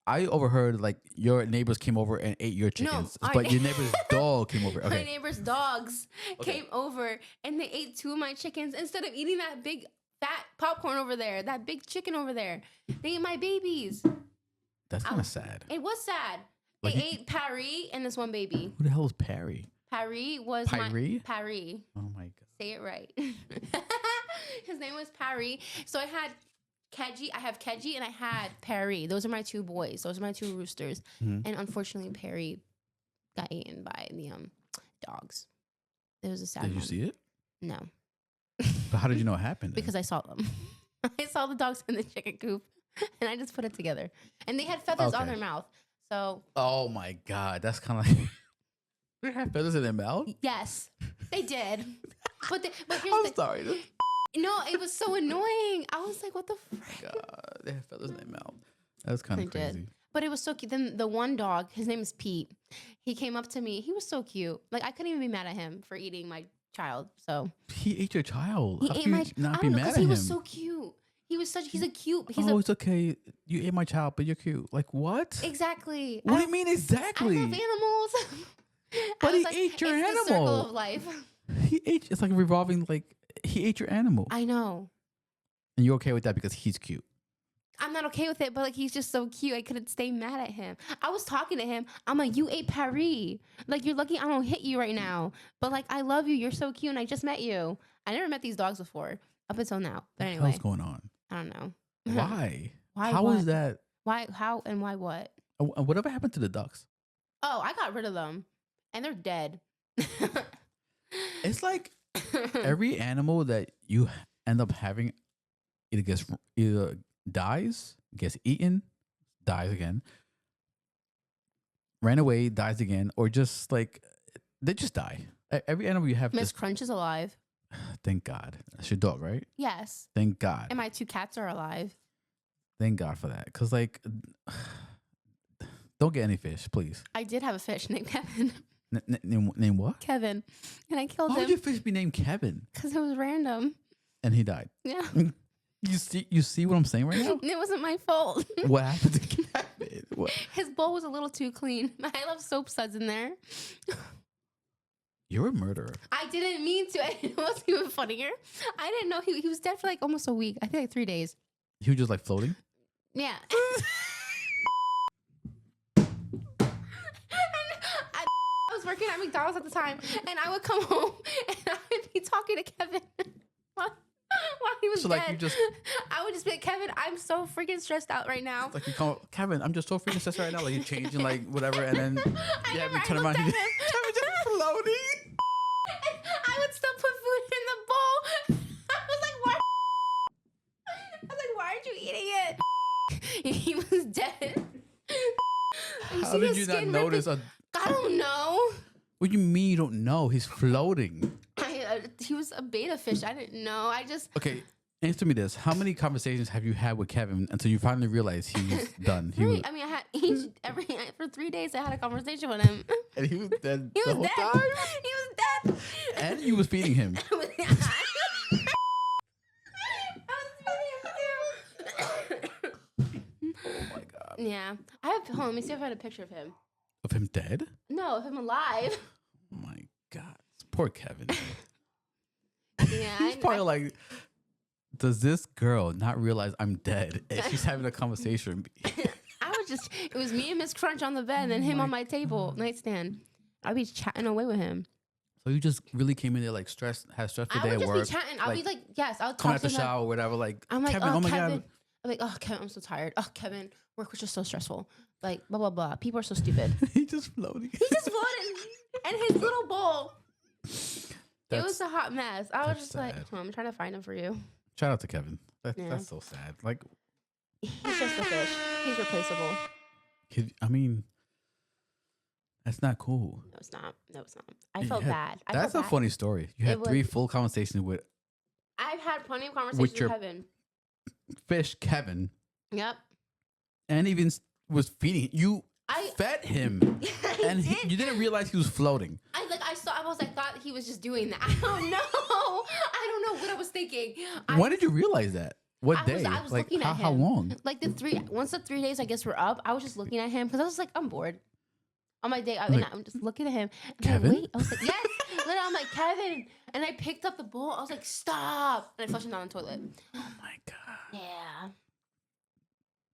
I overheard like your neighbors came over and ate your chickens, but your neighbor's dog came over. Okay. My neighbor's dogs came over and they ate 2 of my chickens instead of eating that big fat popcorn over there, that big chicken over there. They ate my babies. That's kind of sad. It was sad. They ate Parry and this one baby. Who the hell is Parry? Parry was Parry. Oh my god. Say it right. His name was Parry. So I have Keji and I had Perry. Those are my 2 boys. Those are my 2 roosters. Mm-hmm. And unfortunately, Perry got eaten by the dogs. It was a sad Did you see it? No. But how did you know it happened? Because I saw them. I saw the dogs in the chicken coop. And I just put it together. And they had feathers on their mouth. So. Oh my God. That's kind of like. They have feathers in their mouth? Yes, they did. But here's I'm sorry. No, it was so annoying. I was like, what the frick? God, they have feathers in their mouth. That's kind of They crazy. did. But it was so cute. Then the one dog, his name is Pete. He came up to me. He was so cute. Like, I couldn't even be mad at him for eating my child. So He ate your child. he How ate can my you not I be don't know, mad because at he him? was so cute. He's a cute. It's okay. You ate my child, but you're cute. Like what? Exactly. What do you mean exactly? I love animals. But he like, ate your it's animal. the circle of life. He ate. It's like revolving. Like he ate your animal, I know. and you're okay with that because he's cute. I'm not okay with it, but like he's just so cute. I couldn't stay mad at him. I was talking to him. I'm like, you ate Paris. Like, you're lucky I don't hit you right now. But like, I love you. You're so cute, and I just met you. I never met these dogs before up until now. But anyway, What's going on? I don't know. Why? Why? How what? is that? Why? How? And why? What? Whatever happened to the ducks? Oh, I got rid of them, and they're dead. It's like every animal that you end up having either dies, gets eaten, dies again, ran away, dies again, or just like they just die. Every animal you have, Miss Crunch is alive. Thank God. That's your dog, right? Yes. Thank God. And my 2 cats are alive. Thank God for that. Because like, don't get any fish, please. I did have a fish named Kevin. Name what? Kevin, and I killed Why him would your fish be named Kevin? because it was random. And he died. Yeah. You see what I'm saying right now? It wasn't my fault. What happened to Kevin? What? His bowl was a little too clean. I love soap suds in there. You're a murderer. I didn't mean to. It was even funnier. I didn't know he was dead for like almost a week. I think like 3 days. He was just like floating? Yeah. I was working at McDonald's at the time, and I would come home and I would be talking to Kevin while he was So dead. like you just I would just be like, Kevin, I'm so freaking stressed out right now. like you come Kevin, I'm just so freaking stressed right now. Like you're changing like whatever, and then you have me turn around. Kevin. Kevin just floating. I would still put food in the bowl. I was like, why aren't you eating it? He was dead. How did you not notice? I don't know. What do you mean you don't know? He's floating. He was a beta fish. I didn't know. I just Okay, answer me this: how many conversations have you had with Kevin until you finally realize he's done? He was, I mean, I had for 3 days. I had a conversation with him. and he was dead He the was whole dead. time. He was dead. And you was feeding him. I was feeding him too. Oh my God! Yeah, I have. Hold on, let me see if I had a picture of him. Of him dead? No, of him alive. Oh my God! Poor Kevin. Yeah, He's probably like, does this girl not realize I'm dead? And she's having a conversation. It was me and Miss Crunch on the bed, and then him on my table nightstand. I'd be chatting away with him. So you just really came in there like stressed, had a stressful day I at would work. just be chatting. I'll be like, yes, I'll coming talk out to the him. shower or whatever. Like, I'm like, Kevin, oh, oh my Kevin. God. I'm like, oh, Kevin, I'm so tired. Oh, Kevin, work was just so stressful. Like, blah, blah, blah. People are so stupid. He just floating. He just floated in his little bowl. It was a hot mess. I was just like, sad. I'm trying to find him for you. Shout out to Kevin. Yeah. That's so sad. Like, He's just a fish. He's replaceable. I mean, that's not cool. No, it's not. No, it's not. I felt bad. That's a funny story. You had 3 full conversations with I've had plenty of conversations with Kevin. fish Kevin. Yep. And even was feeding you. Fed him. And you didn't realize he was floating. I thought he was just doing that. I don't know. I don't know what I was thinking. When did you realize that? What day? I was like looking at him. how long? Like once the 3 days I guess were up, I was just looking at him because I was like, I'm bored. On my day, and I'm just looking at him. And Kevin? I was like, yes. Literally, I'm like, Kevin. And I picked up the bowl. I was like, stop. And I flushed him down the toilet. Oh my God. Yeah.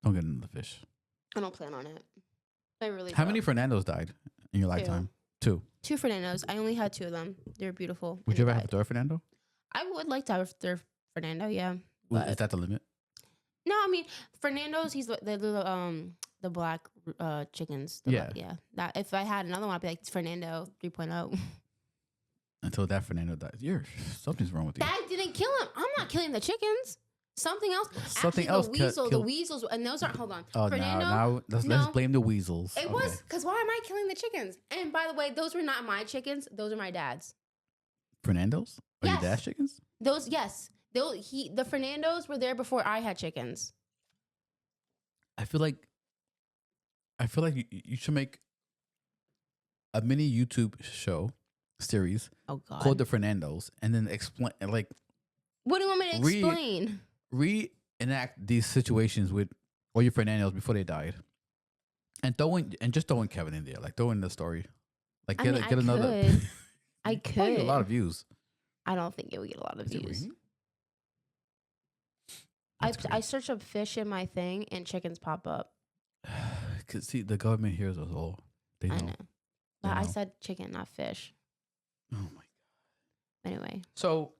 Don't get another fish. I don't plan on it. I really How don't. many Fernandos died in your lifetime? 2. 2 Fernandos. I only had 2 of them. They're beautiful. Would you ever have a third Fernando? I would like to have a third Fernando, yeah. Is that the limit? No, I mean Fernando's. He's the black chickens. Yeah. Yeah. That if I had another one, I'd be like Fernando 3.0. Until that Fernando dies. Something's wrong with you. That didn't kill him. I'm not killing the chickens. Something else. Something Actually, else the weasel, the killed. weasels, and those aren't. Hold on, Oh, Fernando. now let's blame the weasels. It was because why am I killing the chickens? And by the way, those were not my chickens. Those are my dad's. Fernando's. Are your Yes. dad's chickens? Those yes. The Fernandos were there before I had chickens. I feel like you should make a mini YouTube show series Oh God. called the Fernandos, and then explain like What do you want me to explain? reenact these situations with all your Fernandos before they died, and just throw in Kevin in there, like throw in the story, like get another. Could. I Probably could. a lot of views. I don't think it would get a lot of Is it views. really? I search up fish in my thing and chickens pop up. Cause see, the government hears us all. They know. I know. They But I know. said chicken, not fish. Oh my god. Anyway. So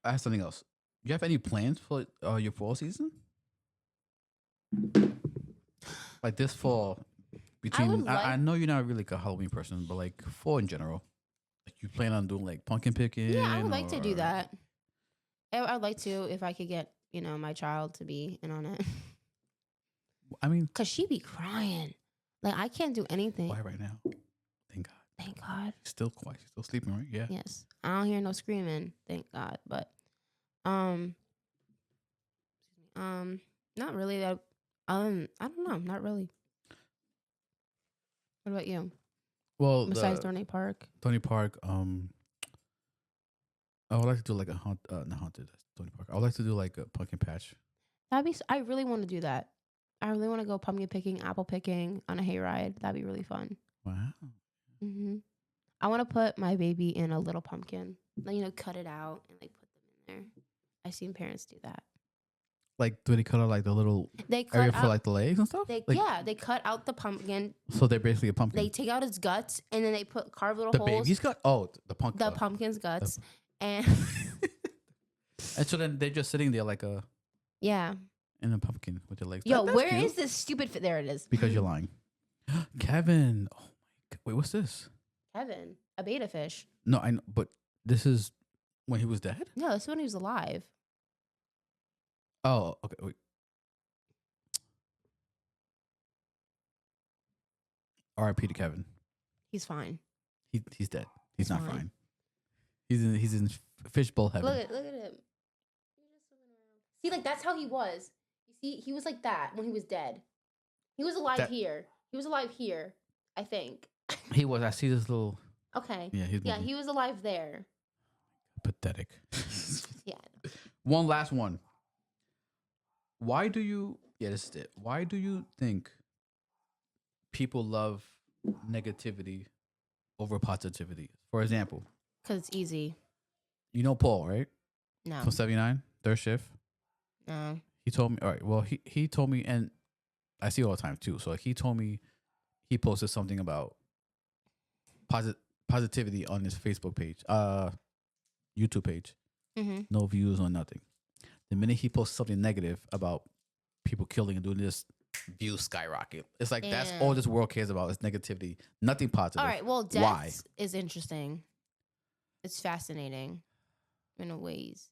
I have something else. You have any plans for your fall season? Like this fall, between I know you're not really like a Halloween person, but like fall in general, like you plan on doing like pumpkin picking? Yeah, I would like to do that. I'd like to if I could get, my child to be in on it. I mean, Cause she be crying. Like I can't do anything. quiet right now. Thank God. Thank God. She's still quiet. She's still sleeping, right? Yeah. Yes. I don't hear no screaming. Thank God. But not really that I don't know, not really. What about you? Well, Besides Dorney Park? Tony Park, I would like to do like not haunted. That's Tony Park. I would like to do like a pumpkin patch. I really want to do that. I really want to go pumpkin picking, apple picking on a hayride. That'd be really fun. Wow. Mm-hmm. I want to put my baby in a little pumpkin. Like, cut it out and like put them in there. I've seen parents do that. Like, do they cut out like the little They area cut for out, like the legs and stuff? they cut out the pumpkin. So they're basically a pumpkin. They take out its guts and then they carve little the holes. baby's gut? Oh, the pumpkin. The pumpkin's guts. And and so then they're just sitting there like yeah. in a pumpkin with their legs. Yo, That's where cute. is this stupid there it is. Because you're lying. Kevin. Oh my god. Wait, what's this? Kevin, a beta fish. No, I know, but this is when he was dead? No, this is when he was alive. Oh, okay. Wait. R.I.P. to Kevin. He's fine. He's dead. He's not fine. fine. He's in fishbowl heaven. Look at him. See, like that's how he was. You see, he was like that when he was dead. He was alive here. He was alive here, I think. He was. I see this little. Okay. Yeah, he was alive there. Pathetic. Yeah. One last one. Why do you? Yeah, this is it. Why do you think people love negativity over positivity? For example, Because it's easy. you know Paul, right? No. From 79, third shift. No. He told me. All right. Well, he told me, and I see all the time too. So he told me he posted something about positivity on his Facebook page, YouTube page. Mm-hmm. No views or nothing. The minute he posts something negative about people killing and doing this, views skyrocket. It's like that's all this world cares about is negativity. Nothing positive. All right. Well, Why? death is interesting. It's fascinating in a ways.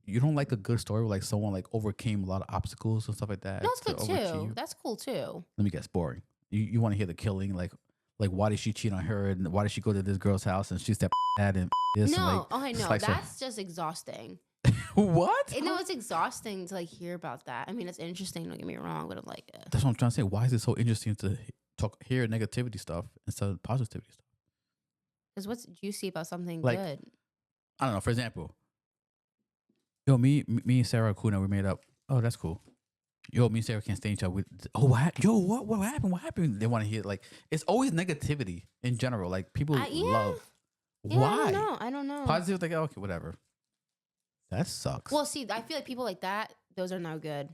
You don't like a good story where like someone like overcame a lot of obstacles and stuff like that? No, it's to good too. overachieve? That's cool too. Let me guess, boring. You want to hear the killing, like why did she cheat on her and why did she go to this girl's house and she's that and this No, and like, okay, it's no, like that's just exhausting. what? No, it's exhausting to like hear about that. I mean, it's interesting. Don't get me wrong, but I'm like, That's what I'm trying to say. Why is it so interesting to hear negativity stuff instead of positivity stuff? because what's juicy about something Like, good? I don't know. For example, yo, me and Sarah Kuna, we made up. Oh, that's cool. Yo, me and Sarah can't stay each other. What happened? What happened? They want to hear like it's always negativity in general. Like people Yeah. love. Yeah, Why? I don't know. Positive, like okay, whatever. That sucks. Well, see, I feel like people like that, those are no good.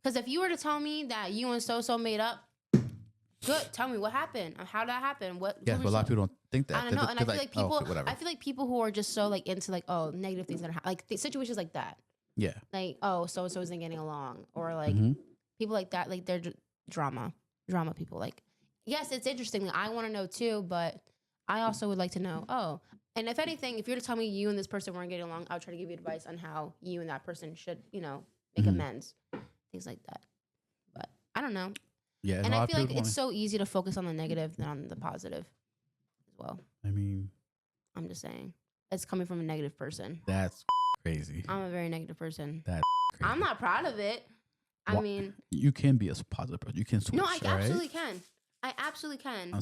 Because if you were to tell me that you and so made up, good. Tell me what happened. How did that happen? What? Yes, but a lot of people don't think that. I don't know, and I feel like people. oh, okay, whatever. I feel like people who are just so like into like negative things that are like situations like that. Yeah. Like so and so isn't getting along, or like Mhm. people like that. Like they're drama people. Like yes, it's interesting. Like, I want to know too, but I also would like to know. Oh, And if anything, if you were to tell me you and this person weren't getting along, I would try to give you advice on how you and that person should, make amends, things like that. But I don't know. Yeah, and I feel like it's so easy to focus on the negative than on the positive as well. I mean, I'm just saying, it's coming from a negative person. That's crazy. I'm a very negative person. That's crazy. I'm not proud of it. I mean, you can be a positive person. You can switch. No, I absolutely can. I absolutely can.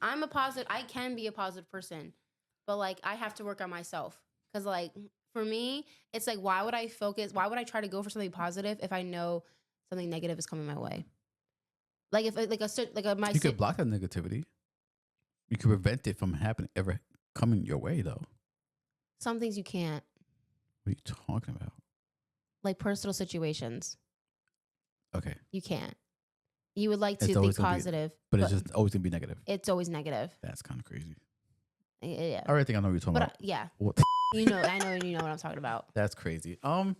I'm a positive. I can be a positive person, but like I have to work on myself because like for me, it's like why would I focus? Why would I try to go for something positive if I know something negative is coming my way? Like if you could block that negativity. You could prevent it from happening ever coming your way though. Some things you can't. What are you talking about? Like personal situations. Okay. You can't. You would like to think positive. But it's just always going to be negative. It's always negative. That's kind of crazy. Yeah. I already think I know what you're talking about. Yeah. What? I know you know what I'm talking about. That's crazy. Yeah.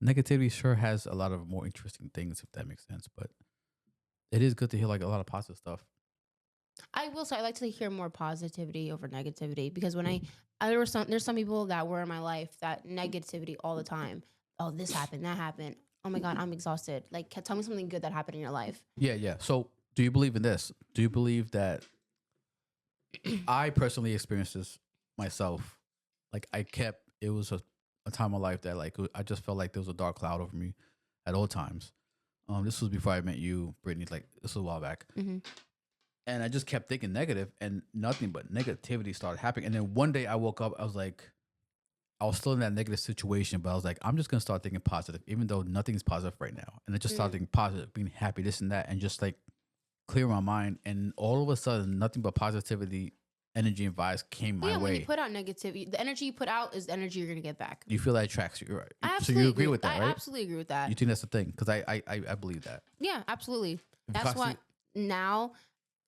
Negativity sure has a lot of more interesting things, if that makes sense. But it is good to hear like a lot of positive stuff. I will say I like to hear more positivity over negativity because when there's some people that were in my life that negativity all the time. Oh, this happened, that happened. Oh my God, I'm exhausted. Like, tell me something good that happened in your life. Yeah. So, do you believe in this? Do you believe that I personally experienced this myself? Like, it was a time of my life that like I just felt like there was a dark cloud over me at all times. This was before I met you, Brittany. Like, this was a while back. Mm-hmm. And I just kept thinking negative, and nothing but negativity started happening. And then one day I woke up, I was still in that negative situation, but I was like, I'm just going to start thinking positive, even though nothing's positive right now. And I just started thinking positive, being happy, this and that, and just like clear my mind. And all of a sudden, nothing but positivity, energy, and vibes came my way. When you put out negativity, the energy you put out is the energy you're going to get back. You feel that attracts you, right? I so you agree with that, right? I absolutely agree with that. You think that's the thing? Because I believe that. Yeah, absolutely. That's why now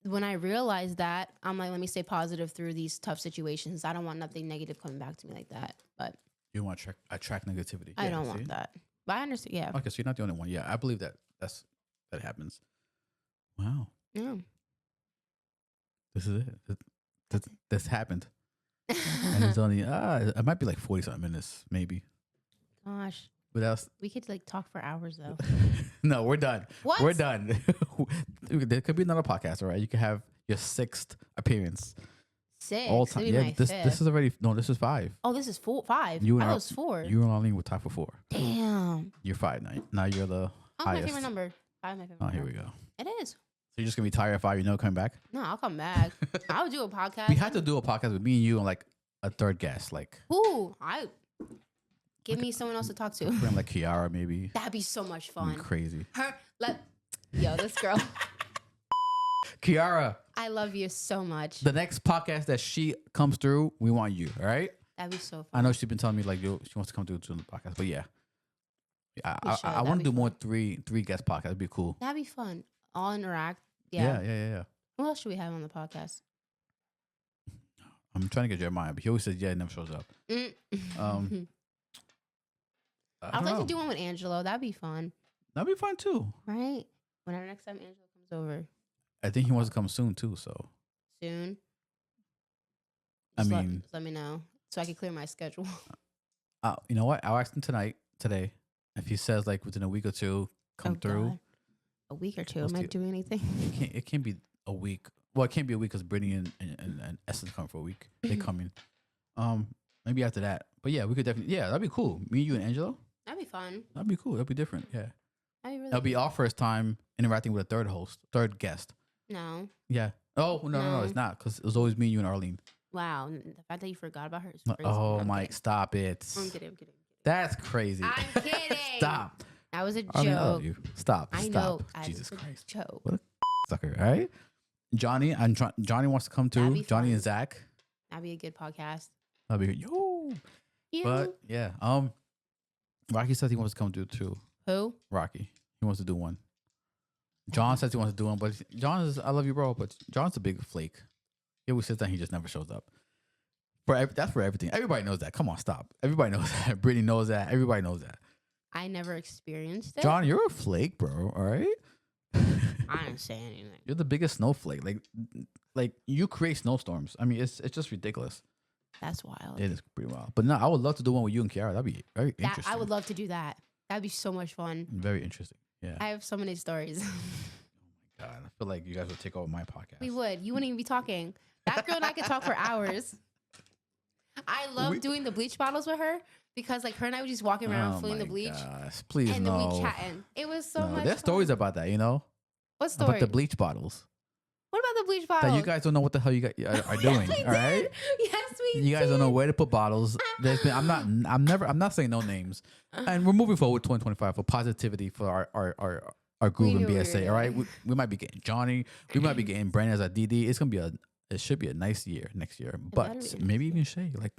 when I realize that, I'm like, let me stay positive through these tough situations. I don't want nothing negative coming back to me like that. But you want to attract negativity. I don't want that. But I understand. Yeah. Okay, so you're not the only one. Yeah, I believe that happens. Wow. Yeah. This is it. This happened. And it's only it might be like 40-something minutes, maybe. Gosh. What else? We could like talk for hours though. No, we're done. What? We're done. There could be another podcast, all right? You can have your 6th appearance. 6. All time. Yeah, this is already this is 5. Oh, this is 5. I was 4. You and Arlene were tied for 4. Damn. You're 5 now. Now you're the highest. My favorite number. 5 my favorite number. Here we go. It is. So you're just gonna be tired at 5. Coming back? No, I'll come back. I would do a podcast. We had to do a podcast with me and you and like a third guest, like. Ooh, give me someone else to talk to. Like Kiara, maybe. That'd be so much fun. Crazy. This girl. Kiara. I love you so much. The next podcast that she comes through, we want you. All right. That'd be so fun. I know she's been telling me like, she wants to come through to the podcast, but yeah. I want to do more 3 guest podcasts. It'd be cool. That'd be fun. All interact. Yeah. Who else should we have on the podcast? I'm trying to get Jeremiah, but he always says yeah, and never shows up. I'd like to do one with Angelo. That'd be fun. That'd be fun too. Right? Whenever next time Angelo comes over. I think he wants to come soon too. So soon. Just let me know so I can clear my schedule. You know what? I'll ask him today. If he says like within a week or 2, come through. God. A week or 2? Am I doing anything? It can't be a week. Well, it can't be a week because Brittany and Essence come for a week. They coming. Maybe after that. But yeah, we could definitely. Yeah, that'd be cool. Me, you, and Angelo. That'd be fun. That'd be cool. That'd be different. Yeah. That'll be cool. our first time interacting with a third guest. No. Yeah. Oh no, it's not because it was always me, you, and Arlene. Wow, the fact that you forgot about her is crazy. Oh, Mike, stop it. I'm kidding. That's crazy. I'm kidding. Stop. That was a joke. Arlene, I love you. Stop. I Stop. know. Jesus Christ. Joke. What a sucker. All right. Johnny wants to come too. Johnny and Zach. That'd be a good podcast. That'd be good. Yo. But yeah. Rocky says he wants to come do too. Who? Rocky. He wants to do one. John says he wants to do one, but John is, I love you, bro, but John's a big flake. He always says that, he just never shows up. That's for everything. Everybody knows that. Come on, stop. Everybody knows that. Brittany knows that. Everybody knows that. I never experienced it. John, you're a flake, bro. All right? I didn't say anything. You're the biggest snowflake. Like, like you create snowstorms. I mean, it's just ridiculous. That's wild. It is pretty wild. But no, I would love to do one with you and Kiara. That'd be very interesting. I would love to do that. That'd be so much fun. Very interesting. Yeah. I have so many stories. God, I feel like you guys would take over my podcast. We would. You wouldn't even be talking. That girl and I could talk for hours. I love doing the bleach bottles with her because like her and I were just walking around filling the bleach. Gosh, please and no. then we chatting. It was so much There's fun. stories about that, you know? What story? About the bleach bottles. What about the bleach bottles? That you guys don't know what the hell you guys are doing. Yes, we all right? did. Yes, we You guys don't know where to put bottles. I'm not saying no names. And we're moving forward 2025 for positivity for our group in BSA. All right. We might be getting Johnny. We might be getting Brandon as a DD. It should be a nice year next year. But maybe even Shay. Like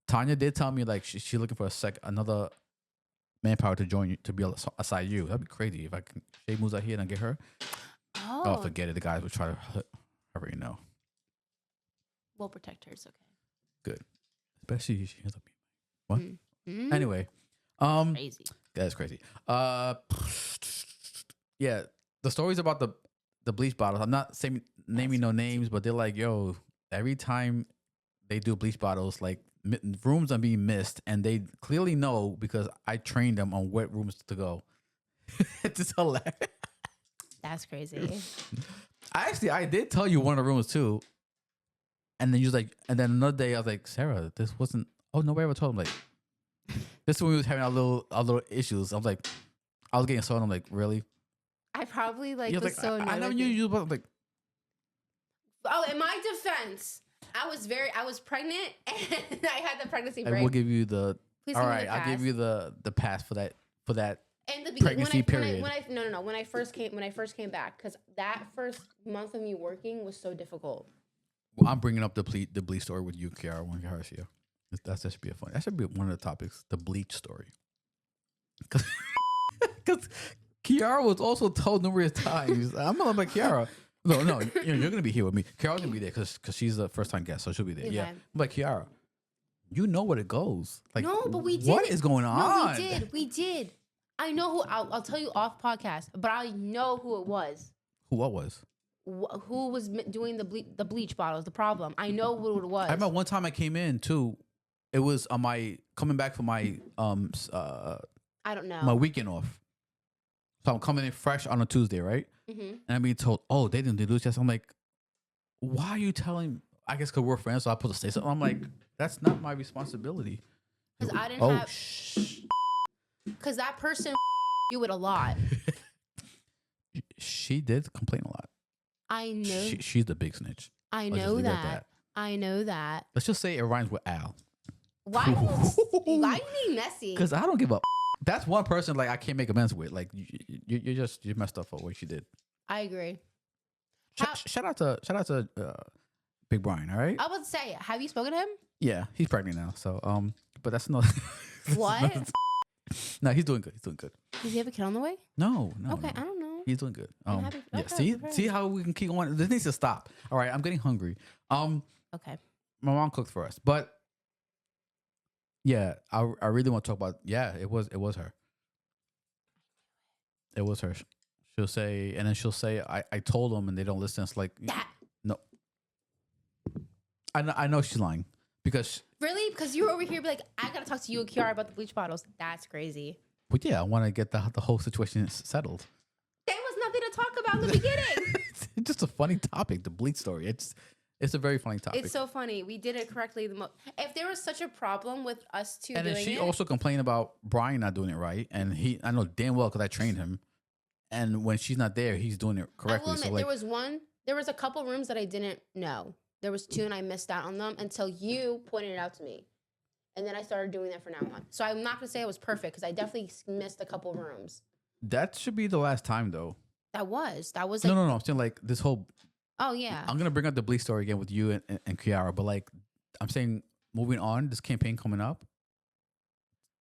Tanya did tell me like she's looking for another manpower to join you to be aside you. That'd be crazy if Shay moves out here and I get her. Oh, forget it. The guys would try to hurt her, you know. We'll protect her. It's okay. Good. Especially she has a what? Mm-hmm. Anyway. Crazy. That's crazy. Yeah. The stories about the bleach bottles. I'm not saying naming no names, but they're like, yo, every time they do bleach bottles, like rooms are being missed, and they clearly know because I trained them on what rooms to go. It's just hilarious. That's crazy. I did tell you one of the rooms too. And then you was like, and then another day I was like, Sarah, this wasn't. Oh, nobody ever told him. Like, this is when we was having our little issues. I was like, I was getting so, and I'm like, really? I probably was like, so annoyed. I know you was like. Oh, in my defense, I was pregnant and I had the pregnancy break. I will give you the. Please all give me right, the I'll pass. give you the pass for that. And the pregnancy period. When I first came back, because that first month of me working was so difficult. Well, I'm bringing up the bleach story with you, Kiara, when Kiara's here. That should be that should be one of the topics, the bleach story. Because Kiara was also told numerous times. I'm like Kiara. No, you're gonna be here with me. Kiara's gonna be there because she's the first time guest, so she'll be there. Okay. Yeah, I'm like Kiara, you know where it goes. Like, no, but we did. What is going on? No, we did. I know who. I'll tell you off podcast, but I know who it was. What was? Who was doing the bleach bottles? The problem. I know who it was. I remember one time I came in too. It was on my coming back for my I don't know, my weekend off. So I'm coming in fresh on a Tuesday, right? Mm-hmm. And I'm being told, oh, they didn't do this. I'm like, why are you telling? I guess because we're friends, so I'm supposed to say something. I'm like, that's not my responsibility. Because I didn't have. Because that person you it a lot. She did complain a lot. I know. She's the big snitch. I know that. I know that. Let's just say it rhymes with Al. Why you being messy? Because I don't give up. That's one person like I can't make amends with. Like you messed up for what she did. I agree. Shout out to Big Brian. All right. I would say, have you spoken to him? Yeah, he's pregnant now. So but that's not. What? No, he's doing good. He's doing good. Does he have a kid on the way? No. Okay, no. I don't know. He's doing good. Okay, yeah. See how we can keep going. This needs to stop. All right, I'm getting hungry. Okay. My mom cooked for us, but yeah, I really want to talk about. Yeah, it was her. It was her. She'll say, and then she'll say, I told them, and they don't listen. It's like that. No. I know she's lying because. Really? Because you're over here be like, I gotta talk to you and Kiara about the bleach bottles. That's crazy. But yeah, I want to get the whole situation settled. There was nothing to talk about in the beginning. It's just a funny topic, the bleach story. It's a very funny topic. It's so funny. We did it correctly. If there was such a problem with us two and doing then she it, also complained about Brian not doing it right. And I know damn well because I trained him. And when she's not there, he's doing it correctly. I will admit, there was a couple rooms that I didn't know. There was 2 and I missed out on them until you pointed it out to me. And then I started doing that from now on. So I'm not going to say it was perfect because I definitely missed a couple rooms. That should be the last time though. That was like... No. I'm saying like this whole... Oh, yeah. I'm going to bring up the bleach story again with you and Kiara. But like, I'm saying moving on, this campaign coming up,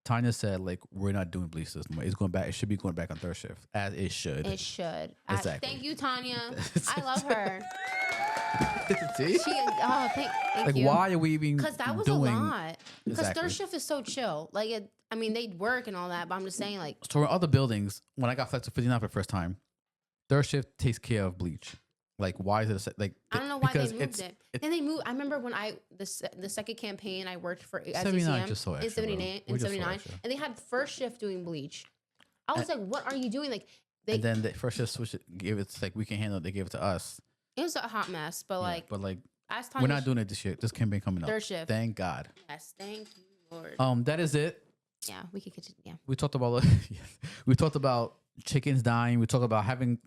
Tanya said like, we're not doing bleach this way. It's going back. It should be going back on third shift as it should. It should. Exactly. Thank you, Tanya. I love her. See? Thank like, you. why are we even? Because that was a lot. Because Exactly. third shift is so chill. Like, they'd work and all that, but I'm just saying, like. So in other buildings, when I got flex to 59 for the first time, third shift takes care of bleach. Like, why is it like? I don't know why they because moved it. Then they moved. I remember when the second campaign I worked for as 79 ACM just so in extra, bro. 79 We're in just so 79, extra. and they had first shift doing bleach. I was like, what are you doing? Like And then the first shift switch it, gave it like we can handle it. They gave it to us. it was a hot mess, but like as time we're not doing it this year. This campaign coming up. third shift. Thank God. Yes, thank you, Lord. That is it. Yeah, we could continue. Yeah, We talked about we talked about chickens dying. We talked about having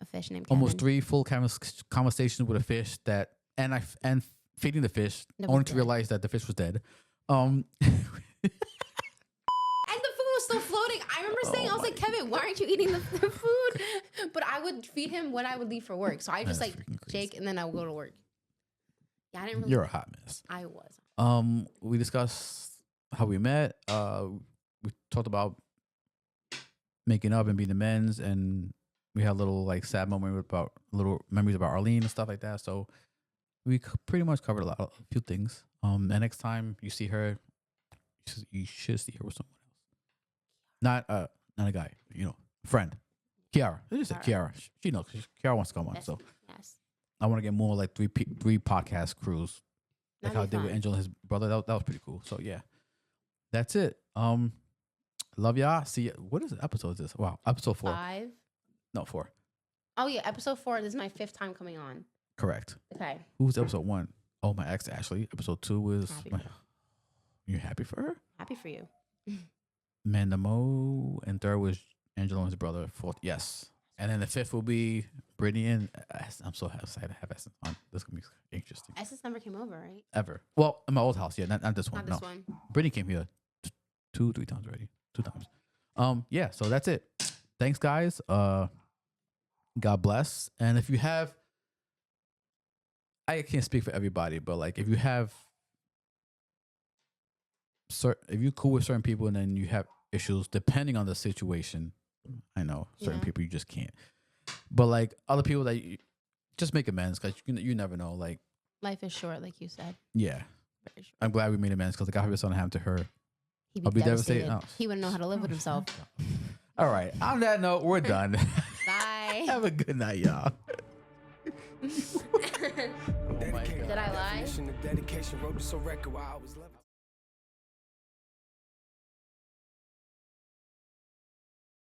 a fish named almost Kevin. 3 full conversations with a fish that and feeding the fish That was only to dead. realize that the fish was dead. And the food was still floating. I remember saying, I was like, Kevin, why aren't you eating the food? But I would feed him when I would leave for work. So I just That's like freaking crazy. Jake, and then I would go to work. Yeah, I didn't really. You're a hot mess. I was. We discussed how we met. We talked about making up and being amends, and we had a little like sad moment about little memories about Arlene and stuff like that. So we pretty much covered a few things. And next time you see her, you should see her with someone else, not a guy, friend. Kiara, I just said Kiara. She knows. Kiara wants to come on, so Yes. I want to get more like three podcast crews, like how I did with Angel and his brother. That was pretty cool. So yeah, that's it. Love y'all. See ya. What is episode is this? Wow, episode 4. 5. No, 4. Oh yeah, episode 4. This is my 5th time coming on. Correct. Okay. Who's episode 1? Oh, my ex Ashley. Episode 2 was. You happy for her? Happy for you. Mandamo, and 3rd was Angelo and his brother. 4th, yes. And then the 5th will be Brittany and I'm so excited to have Essence on. This is gonna be interesting. Essence never came over, right? Ever. Well, in my old house, yeah, not this one. Not this no. one. Brittany came here 2-3 times already. 2 times. Yeah, so that's it. Thanks, guys. God bless. And if you have, I can't speak for everybody, but like if you have if you're cool with certain people and then you have issues depending on the situation, I know certain people you just can't. But like other people that you just make amends because you never know. Like life is short, like you said. Yeah, I'm glad we made amends because like, God forbid something happened to her. He'd I'll be devastated. He wouldn't know how to live with himself. All right. On that note, we're done. Bye. Have a good night, y'all. Did I lie?